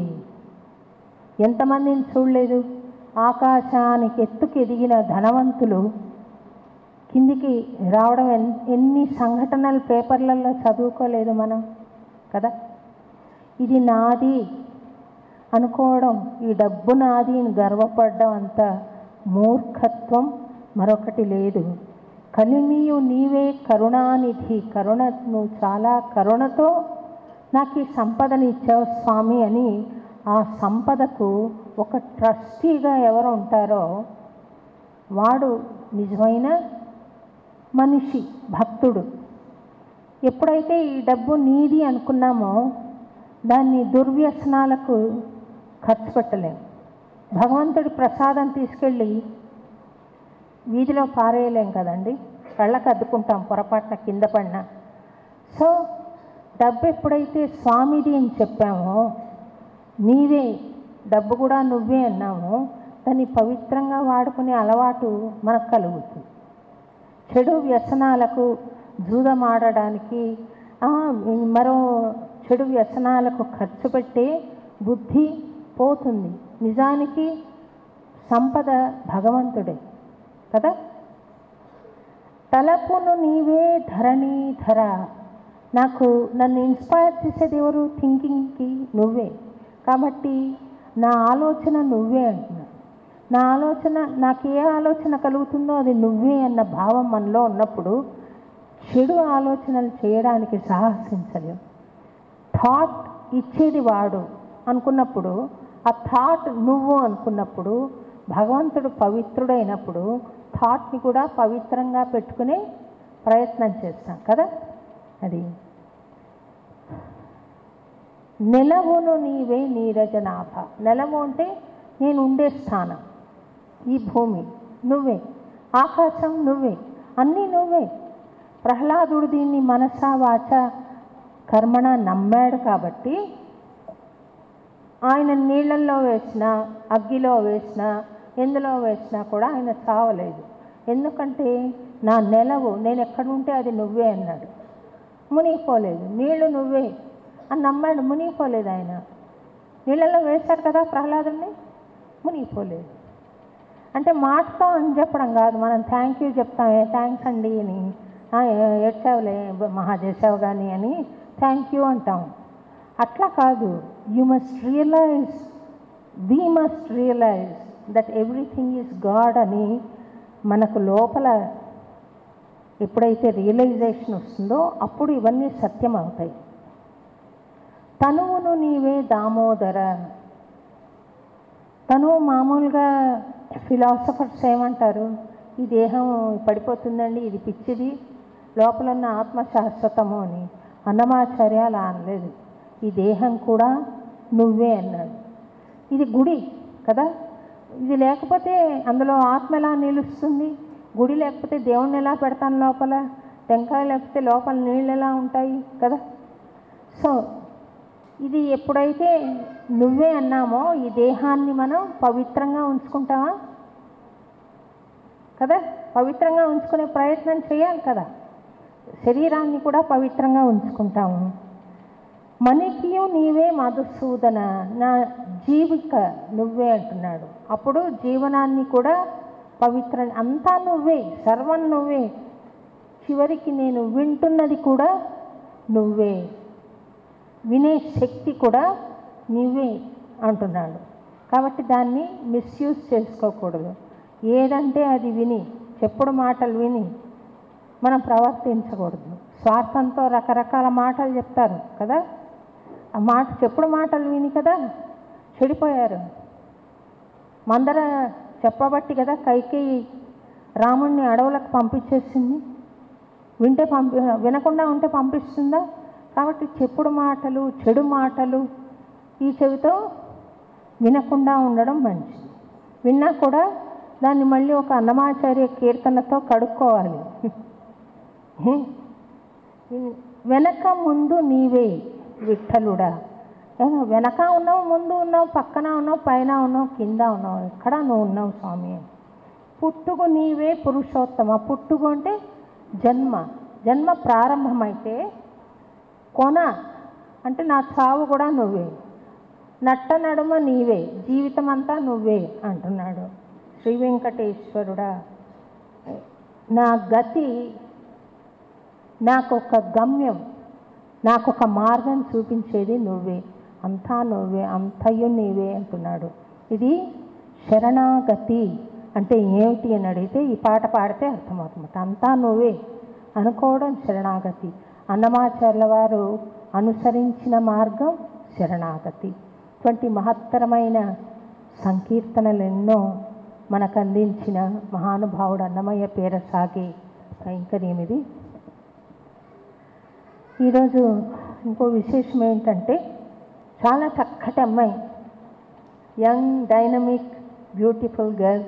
Speaker 4: ఎంతమందిని చూడలేదు? ఆకాశానికి ఎత్తుకు ఎదిగిన ధనవంతులు కిందికి రావడం ఎన్ని సంఘటనలు పేపర్లలో చదువుకోలేదు మనం కదా. ఇది నాది అనుకోవడం, ఈ డబ్బు నాది అని గర్వపడడం అంత మూర్ఖత్వం మరొకటి లేదు. కలిమియు నీవే కరుణానిధి, నువ్వు చాలా కరుణతో నాకు ఈ సంపదని ఇచ్చావు స్వామి అని ఆ సంపదకు ఒక ట్రస్టీగా ఎవరు ఉంటారో వాడు నిజమైన మనిషి, భక్తుడు. ఎప్పుడైతే ఈ డబ్బు నీది అనుకున్నామో దాన్ని దుర్వ్యసనాలకు ఖర్చు పెట్టలేము. భగవంతుడి ప్రసాదం తీసుకెళ్ళి వీధిలో పారేయలేం కదండి, కళ్ళకు అద్దుకుంటాం పొరపాటున కింద పడినా. సో డబ్బు ఎప్పుడైతే స్వామిది అని చెప్పామో, నీవే డబ్బు కూడా నువ్వే అన్నామో, దాన్ని పవిత్రంగా వాడుకునే అలవాటు మనకు కలుగుతుంది. చెడు వ్యసనాలకు, జూదమాడడానికి, మరో చెడు వ్యసనాలకు ఖర్చు పెట్టే బుద్ధి పోతుంది. నిజానికి సంపద భగవంతుడే కదా. తలపును నీవే ధరణీధర, నన్ను ఇన్స్పైర్ చేసేది ఎవరు? థింకింగ్కి నువ్వే. కాబట్టి నా ఆలోచన నువ్వే అంటున్నా. నా ఆలోచన, నాకు ఏ ఆలోచన కలుగుతుందో అది నువ్వే అన్న భావం మనలో ఉన్నప్పుడు చెడు ఆలోచనలు చేయడానికి సాహసించలేం. థాట్ ఇచ్చేది వాడు అనుకున్నప్పుడు, ఆ థాట్ నువ్వు అనుకున్నప్పుడు, భగవంతుడు పవిత్రుడైనప్పుడు థాట్ని కూడా పవిత్రంగా పెట్టుకునే ప్రయత్నం చేస్తాం కదా. అది నెలవును నీవే నీరజనాభ. నెలవు అంటే నేను ఉండే స్థానం, ఈ భూమి నువ్వే, ఆకాశం నువ్వే, అన్నీ నువ్వే. ప్రహ్లాదుడు దీన్ని మనసా వాచ కర్మణ నమ్మాడు కాబట్టి ఆయన నీళ్ళల్లో వేసినా, అగ్గిలో వేసినా, ఎందులో వేసినా కూడా ఆయన చావలేదు. ఎందుకంటే నా నెలవు, నేను ఎక్కడుంటే అది నువ్వే అన్నాడు. మునిగిపోలేదు. నీళ్లు నువ్వే అని నమ్మాడు, మునిగిపోలేదు. ఆయన నీళ్ళల్లో వేశారు కదా ప్రహ్లాదుని, మునిగిపోలేదు. అంటే మాటతో అని చెప్పడం కాదు, మనం థ్యాంక్ యూ చెప్తామే, థ్యాంక్స్ అండి అని, ఏడ్చావులే మహా చేసావు కానీ అని థ్యాంక్ యూ అంటాం. అట్లా కాదు. You must realize, we must realize that everything is God అని మనకు లోపల ఎప్పుడైతే రియలైజేషన్ వస్తుందో అప్పుడు ఇవన్నీ సత్యం అవుతాయి. తనువును నీవే దామోదర. తనువు మామూలుగా ఫిలాసఫర్స్ ఏమంటారు? ఈ దేహం పడిపోతుందండి, ఇది పిచ్చిది, లోపల ఉన్న ఆత్మ శాశ్వతము అని. అన్నమాచార్య అలా అనలేదు. ఈ దేహం కూడా నువ్వే అన్నాడు. ఇది గుడి కదా, ఇది లేకపోతే అందులో ఆత్మ ఎలా నిలుస్తుంది? గుడి లేకపోతే దేవుణ్ణి ఎలా పెడతాను లోపల? టెంకాయ లేకపోతే లోపల నీళ్ళు ఎలా ఉంటాయి కదా. సో ఇది ఎప్పుడైతే నువ్వే అన్నామో ఈ దేహాన్ని మనం పవిత్రంగా ఉంచుకుంటామా కదా, పవిత్రంగా ఉంచుకునే ప్రయత్నం చేయాలి కదా, శరీరాన్ని కూడా పవిత్రంగా ఉంచుకుంటాము. మణికియు నీవే మధుసూదన, నా జీవిక నువ్వే అంటున్నాడు. అప్పుడు జీవనాన్ని కూడా పవిత్ర, అంతా నువ్వే, సర్వం నువ్వే, చివరికి నేను వింటున్నది కూడా నువ్వే, వినే శక్తి కూడా నువ్వే అంటున్నాడు. కాబట్టి దాన్ని మిస్యూజ్ చేసుకోకూడదు. ఏదంటే అది విని, చెప్పుడు మాటలు విని మనం ప్రవర్తించకూడదు. స్వార్థంతో రకరకాల మాటలు చెప్తారు కదా, ఆ మాట చెప్పుడు మాటలు విని కదా చెడిపోయారు. మందర చెప్పబట్టి కదా కైకేయి రాముణ్ణి అడవులకు పంపించేసింది. వినకుండా ఉంటే పంపిస్తుందా? కాబట్టి చెప్పుడు మాటలు, చెడు మాటలు ఈ చెవితో వినకుండా ఉండడం మంచిది. విన్నా కూడా దాన్ని మళ్ళీ ఒక అన్నమాచార్య కీర్తనతో కడుక్కోవాలి. వెనక ముందు నీవే విఠలుడా, వెనక ఉన్నావు, ముందు ఉన్నావు, పక్కన ఉన్నావు, పైన ఉన్నావు, కింద ఉన్నావు, ఎక్కడ నువ్వు ఉన్నావు స్వామి. పుట్టుకు నీవే పురుషోత్తమ. పుట్టుకు అంటే జన్మ, జన్మ ప్రారంభమైతే కొన అంటే నా చావు కూడా నువ్వే, నట్ట నడుమ నీవే, జీవితం అంతా నువ్వే అంటున్నాడు. శ్రీ వెంకటేశ్వరుడా, నా గతి, నాకొక గమ్యం, నాకొక మార్గం చూపించేది నువ్వే, అంతా నువ్వే, అంతయు నీవే అంటున్నాడు. ఇది శరణాగతి అంటే ఏమిటి అని అడిగితే ఈ పాట పాడితే అర్థమవుతుంది. అంతా నువ్వే అనుకోవడం శరణాగతి. అన్నమాచార్యుల వారు అనుసరించిన మార్గం శరణాగతి. ఇటువంటి మహత్తరమైన సంకీర్తనలు ఎన్నో మనకు అందించిన మహానుభావుడు అన్నమయ్య పేర సాగే కైంకర్యం ఇది. ఈరోజు ఇంకో విశేషం ఏంటంటే, చాలా చక్కటి అమ్మాయి, young dynamic beautiful girl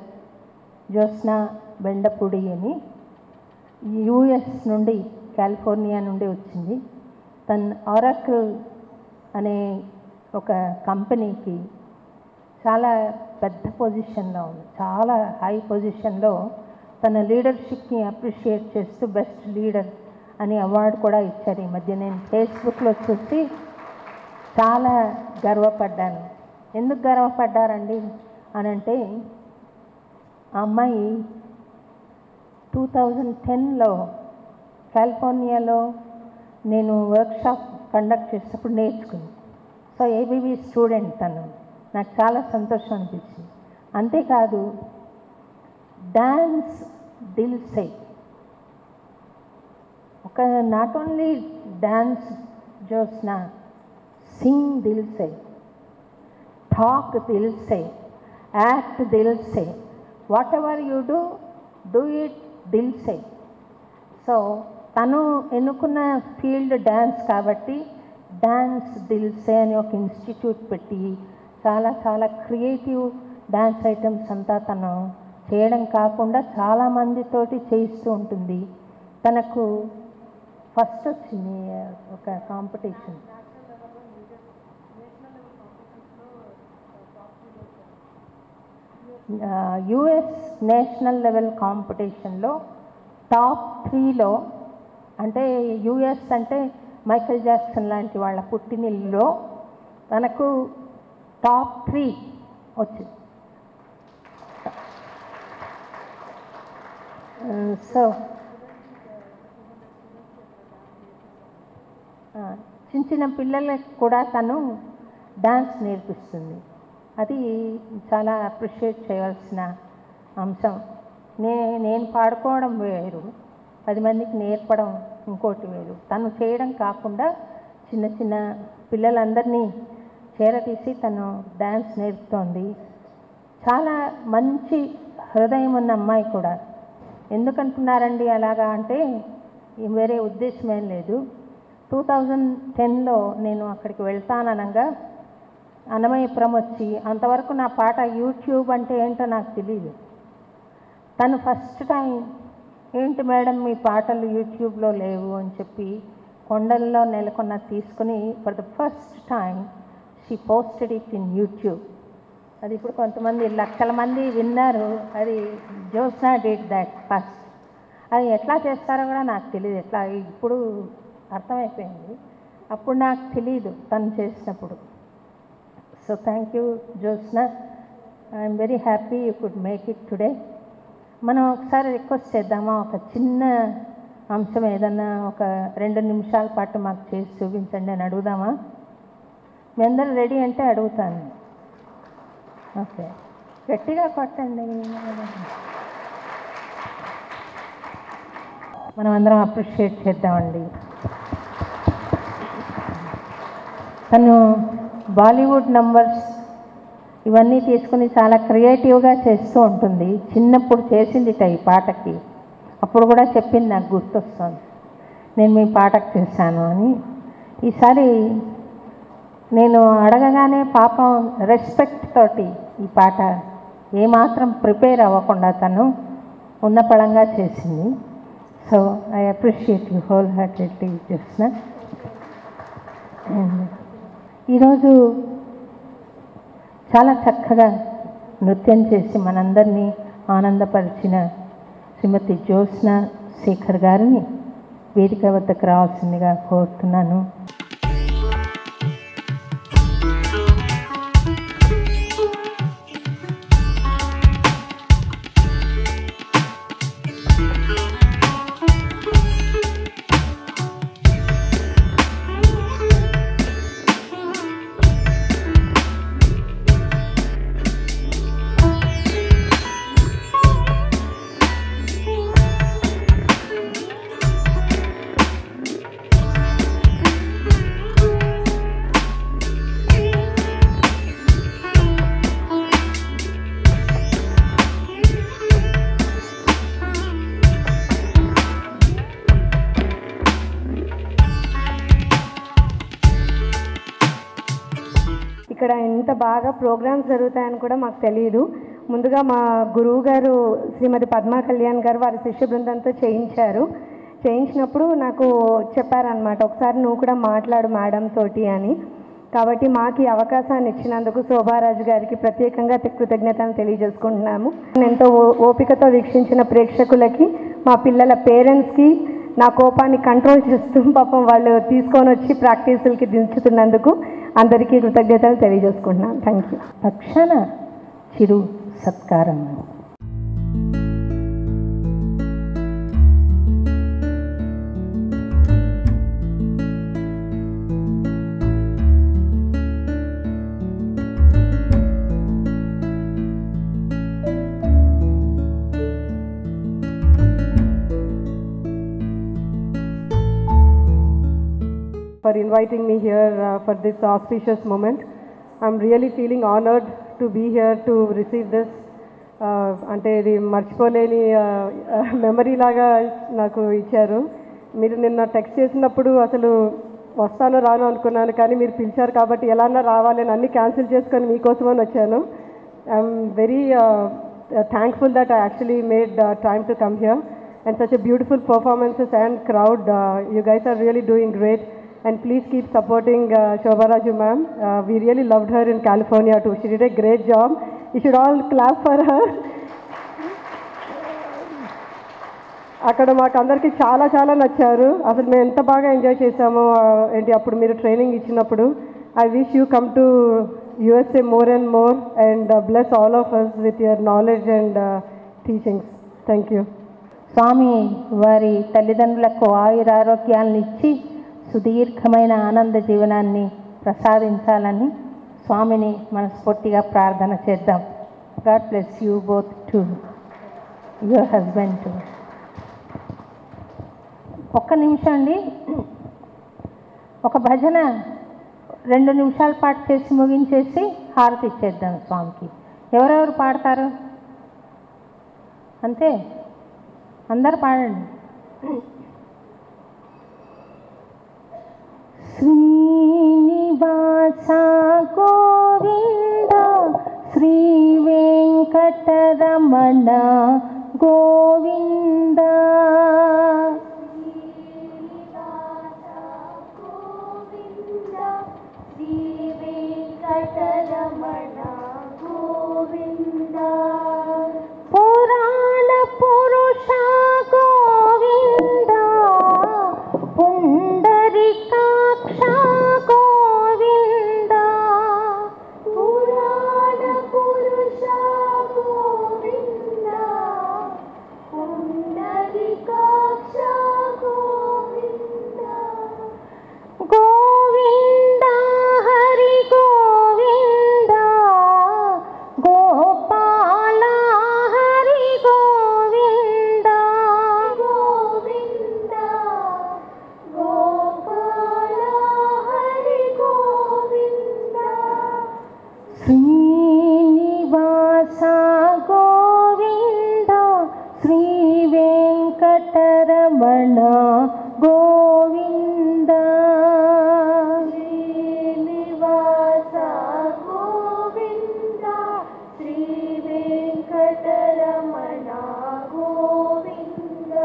Speaker 4: Jyotsna Bendapudi అని యుఎస్ నుండి, కాలిఫోర్నియా నుండి వచ్చింది. తన ఆరాకిల్ అనే ఒక కంపెనీకి చాలా పెద్ద పొజిషన్లో ఉంది, చాలా హై పొజిషన్లో. తన లీడర్షిప్ని అప్రిషియేట్ చేస్తూ బెస్ట్ లీడర్ అని అవార్డు కూడా ఇచ్చారు. ఈ మధ్య నేను ఫేస్బుక్లో చూసి చాలా గర్వపడ్డాను. ఎందుకు గర్వపడ్డారండి అని అంటే, ఆ అమ్మాయి 2010లో కాలిఫోర్నియాలో నేను వర్క్షాప్ కండక్ట్ చేసేటప్పుడు నేర్చుకుంది. సో ఏబీబీ స్టూడెంట్ తను. నాకు చాలా సంతోషం అనిపించింది. అంతేకాదు డాన్స్ దిల్ సే, ఒక not only dance Jyotsna, sing దిల్ సే, టాక్ దిల్ సే, యాక్ట్ దిల్ సే, whatever you do it దిల్ సే. సో తను ఎన్నుకున్న ఫీల్డ్ డ్యాన్స్ కాబట్టి డాన్స్ దిల్ సే అని ఒక ఇన్స్టిట్యూట్ పెట్టి చాలా చాలా క్రియేటివ్ డ్యాన్స్ ఐటమ్స్ అంతా తను చేయడం కాకుండా చాలామందితోటి చేయిస్తూ ఉంటుంది. తనకు ఫస్ట్ వచ్చింది ఒక కాంపిటీషన్, యుఎస్ నేషనల్ లెవెల్ కాంపిటీషన్లో టాప్ 3లో, అంటే యుఎస్ అంటే మైకేల్ జాక్సన్ లాంటి వాళ్ళ పుట్టినిల్లో తనకు టాప్ 3 వచ్చింది. సో చిన్న చిన్న పిల్లలకు కూడా తను డాన్స్ నేర్పిస్తుంది. అది చాలా అప్రిషియేట్ చేయవలసిన అంశం. నేను పాడుకోవడం వేరు, 10 మందికి నేర్పడం ఇంకోటి వేరు. తను చేయడం కాకుండా చిన్న చిన్న పిల్లలందరినీ చేరతీసి తను డ్యాన్స్ నేర్పుతోంది. చాలా మంచి హృదయం ఉన్న అమ్మాయి కూడా. ఎందుకంటున్నారండి అలాగా అంటే వేరే ఉద్దేశమేం లేదు. 2010లో నేను అక్కడికి వెళ్తాననగా అన్నమయ్యపురం వచ్చి, అంతవరకు నా పాట యూట్యూబ్ అంటే ఏంటో నాకు తెలియదు. తను ఫస్ట్ టైం ఏంటి మేడం మీ పాటలు యూట్యూబ్లో లేవు అని చెప్పి కొండల్లో నెలకొన్న తీసుకుని for the first time she posted it in YouTube. అది ఇప్పుడు కొంతమంది లక్షల మంది విన్నారు. అది జ్యోత్స్న డిడ్ దట్ ఫస్ట్. అది ఎట్లా చేస్తారో కూడా నాకు తెలియదు. ఎట్లా ఇప్పుడు అర్థమైపోయింది, అప్పుడు నాకు తెలియదు తను చేసినప్పుడు. So thank you Jyotsna. I'm very happy you could make it today. మనం ఒకసారి రిక్వెస్ట్ చేద్దామా, ఒక చిన్న అంశం ఏదన్నా ఒక 2 నిమిషాల పాటు మాకు చేసి చూపించండి అని అడుగుదామా? మీ అందరూ రెడీ అంటే అడుగుతాను. ఓకే, గట్టిగా కొట్టండి. మనం అందరం అప్రిషియేట్ చేద్దామండి. తను బాలీవుడ్ నంబర్స్ ఇవన్నీ తీసుకుని చాలా క్రియేటివ్గా చేస్తూ ఉంటుంది. చిన్నప్పుడు చేసింది ఈ పాటకి. అప్పుడు కూడా చెప్పింది, నాకు గుర్తొస్తుంది, నేను మీ పాటకు చేశాను అని. ఈసారి నేను అడగగానే పాపం రెస్పెక్ట్ తోటి ఈ పాట ఏమాత్రం ప్రిపేర్ అవ్వకుండా తను ఉన్నపళంగా చేసింది. So I appreciate you whole heartedly Jyotsna. ఈరోజు చాలా చక్కగా నృత్యం చేసి మనందరినీ ఆనందపరిచిన శ్రీమతి జ్యోత్స్న శేఖర్ గారిని వేదిక వద్దకు రావాల్సిందిగా కోరుతున్నాను.
Speaker 5: ఇక్కడ ఇంత బాగా ప్రోగ్రామ్స్ జరుగుతాయని కూడా మాకు తెలియదు. ముందుగా మా గురువు గారు శ్రీమతి పద్మా కళ్యాణ్ గారు వారి శిష్య బృందంతో చేయించినప్పుడు నాకు చెప్పారనమాట, ఒకసారి నువ్వు కూడా మాట్లాడు మేడం తోటి అని. కాబట్టి మాకు ఈ అవకాశాన్ని ఇచ్చినందుకు శోభారాజు గారికి ప్రత్యేకంగా కృతజ్ఞతలు తెలియజేసుకుంటున్నాము. ఎంతో ఓపికతో వీక్షించిన ప్రేక్షకులకి, మా పిల్లల పేరెంట్స్కి, నా కోపాన్ని కంట్రోల్ చేస్తూ పాపం వాళ్ళు తీసుకొని వచ్చి ప్రాక్టీసులకి దించుతున్నందుకు అందరికీ కృతజ్ఞతలు తెలియజేసుకుంటున్నాను. Thank you.
Speaker 4: తక్షణ చిరు సత్కారం.
Speaker 5: For inviting me here for this auspicious moment. I'm really feeling honored to be here to receive this. అంటే ఇది మర్చిపోలేని మెమరీ లాగా నాకు ఇచ్చారు. మీరు నిన్న టెక్స్ట్ చేసినప్పుడు అసలు వస్తానో రాను అనుకున్నాను, కానీ మీరు పిలిచారు కాబట్టి ఎలానా రావాలి అని అన్నీ క్యాన్సిల్ చేసుకొని మీకోసమని వచ్చాను. I'm very thankful that I actually made time to come here and such a beautiful performances and crowd. You guys are really doing great. And please keep supporting Shobharaju ma'am. We really loved her in California too. She did a great job. You should all clap for her. అక్కడ మాకు అందరికీ చాలా చాలా నచ్చారు. అసలు మేము ఎంత బాగా ఎంజాయ్ చేసామో ఏంటి అప్పుడు మీరు ట్రైనింగ్ ఇచ్చినప్పుడు. I wish you come to USA more and more and bless all of us with your knowledge and teachings. Thank you.
Speaker 4: స్వామి వారి తల్లిదండ్రులకు ఆయురారోగ్యాలను ఇచ్చి సుదీర్ఘమైన ఆనంద జీవనాన్ని ప్రసాదించాలని స్వామిని మనస్ఫూర్తిగా ప్రార్థన చేద్దాం. God bless you both to your husband to. ఒక్క నిమిషం అండి, ఒక భజన 2 నిమిషాల పాటు చేసి ముగించేసి హారతి ఇచ్చేద్దాం స్వామికి. ఎవరెవరు పాడతారు? అంతే, అందరు పాడండి. శ్రీనివాస గోవింద శ్రీ వెంకటరమణ గోవింద. వెంకటరమణ గోవింద
Speaker 1: శ్రీనివాస గోవింద శ్రీ వెంకటరమణ గోవింద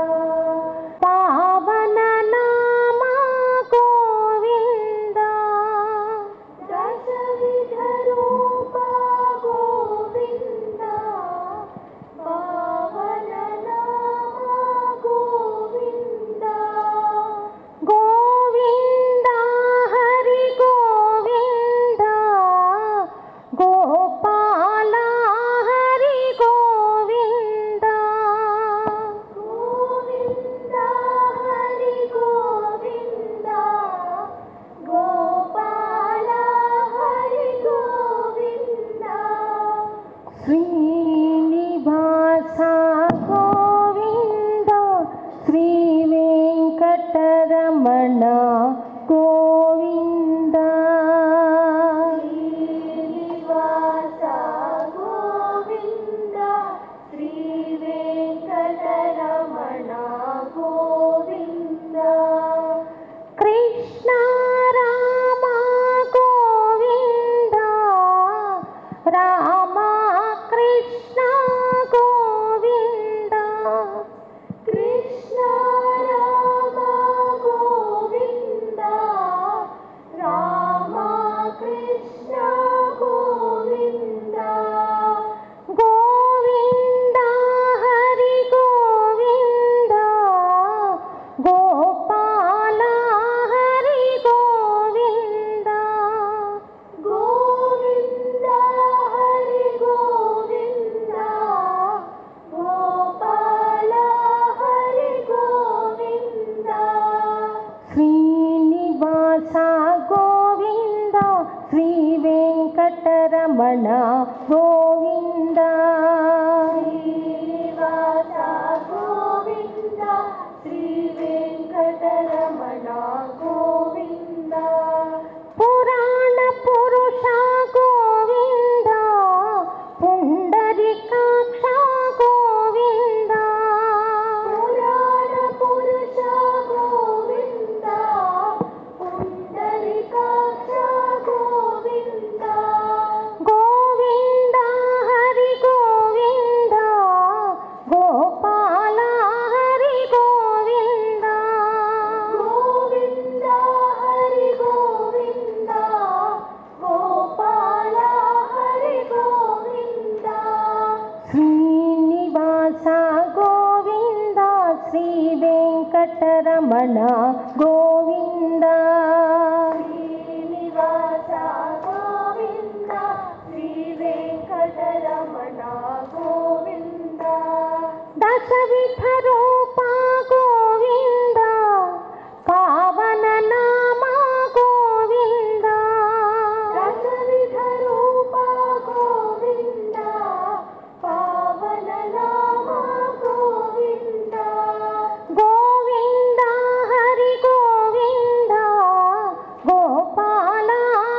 Speaker 4: పావన నామ గోవింద
Speaker 1: దశవిధ రూప గోవింద పావన నామ గోవింద
Speaker 4: గోవింద హరి గోవింద గోపాల హరి గోవింద
Speaker 1: గోవింద హరి గోవింద గోపాల హరి గోవింద
Speaker 4: శ్రీనివాస గోవింద శ్రీ వెంకటరమణ గోవింద
Speaker 1: శ్రీనివాస గోవింద శ్రీ వెంకటరమణ గోవింద
Speaker 4: కృష్ణ రామ గోవింద రామ కృష్ణ గోవింద
Speaker 1: కృష్ణ రామ గోవింద రామ కృష్ణ గోవింద
Speaker 4: గోవింద హరి గోవింద గోపాల హరి గోవింద
Speaker 1: గోవింద హరి గోవింద గోపాల హరి గోవింద
Speaker 4: శ్రీనివాస గోవింద శ్రీ వెంకటరమణ గోవింద
Speaker 1: శ్రీనివాస గోవింద శ్రీ వెంకటరమణ గోవింద
Speaker 4: పురాణ పురుష గోవింద పుండరీకాక్ష గోవింద
Speaker 1: పురాణ పురుష గోవింద పుండరీకాక్ష గోవింద
Speaker 4: గోవింద హరి గోవింద గోపాల హరి గోవింద
Speaker 1: గోవింద హరి గోవింద గోపాల హరి గోవింద
Speaker 4: శ్రీనివాస గోవింద శ్రీ వెంకటరమణ గోవింద
Speaker 1: శ్రీనివాస గోవింద శ్రీ వెంకటరమణ గోవింద
Speaker 4: దశవిధ రూప గోవింద పావన నామ గోవింద
Speaker 1: దశవిధ రూప గోవింద పావన నామ గోవింద
Speaker 4: గోవింద హరి గోవింద గోపాల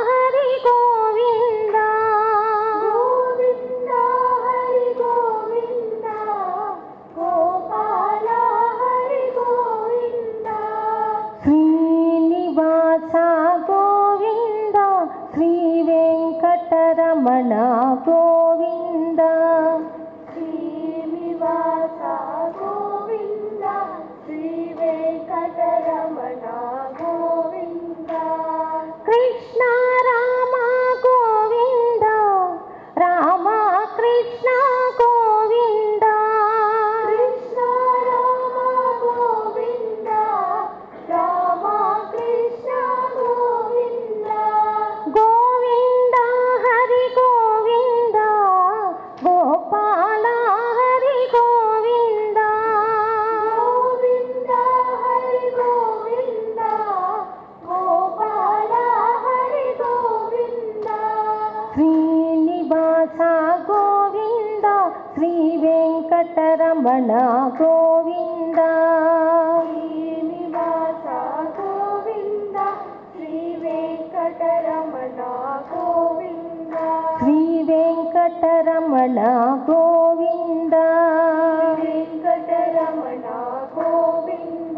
Speaker 4: హరి గోవింద
Speaker 1: గోవింద హరి గోవింద గోపాల హరి గోవింద
Speaker 4: శ్రీనివాస గోవింద శ్రీ వెంకటరమణ గోవింద
Speaker 1: శ్రీనివాస గోవింద శ్రీ వెంకటరమణ గోవింద
Speaker 4: కృష్ణ రామ గోవింద రామ కృష్ణ గోవింద
Speaker 1: కృష్ణ రామ గోవింద రామ కృష్ణ గోవింద
Speaker 4: గోవింద హరి గోవింద గోపాల హరి గోవింద
Speaker 1: గోవింద హరి గోవింద గోపాల హరి గోవింద
Speaker 4: శ్రీనివాస గోవింద శ్రీ వెంకటరమణ గోవింద
Speaker 1: శ్రీనివాస గోవింద శ్రీ వెంకటరమణ గోవింద
Speaker 4: శ్రీ వెంకటరమణ గోవింద
Speaker 1: వెంకటరమణ గోవింద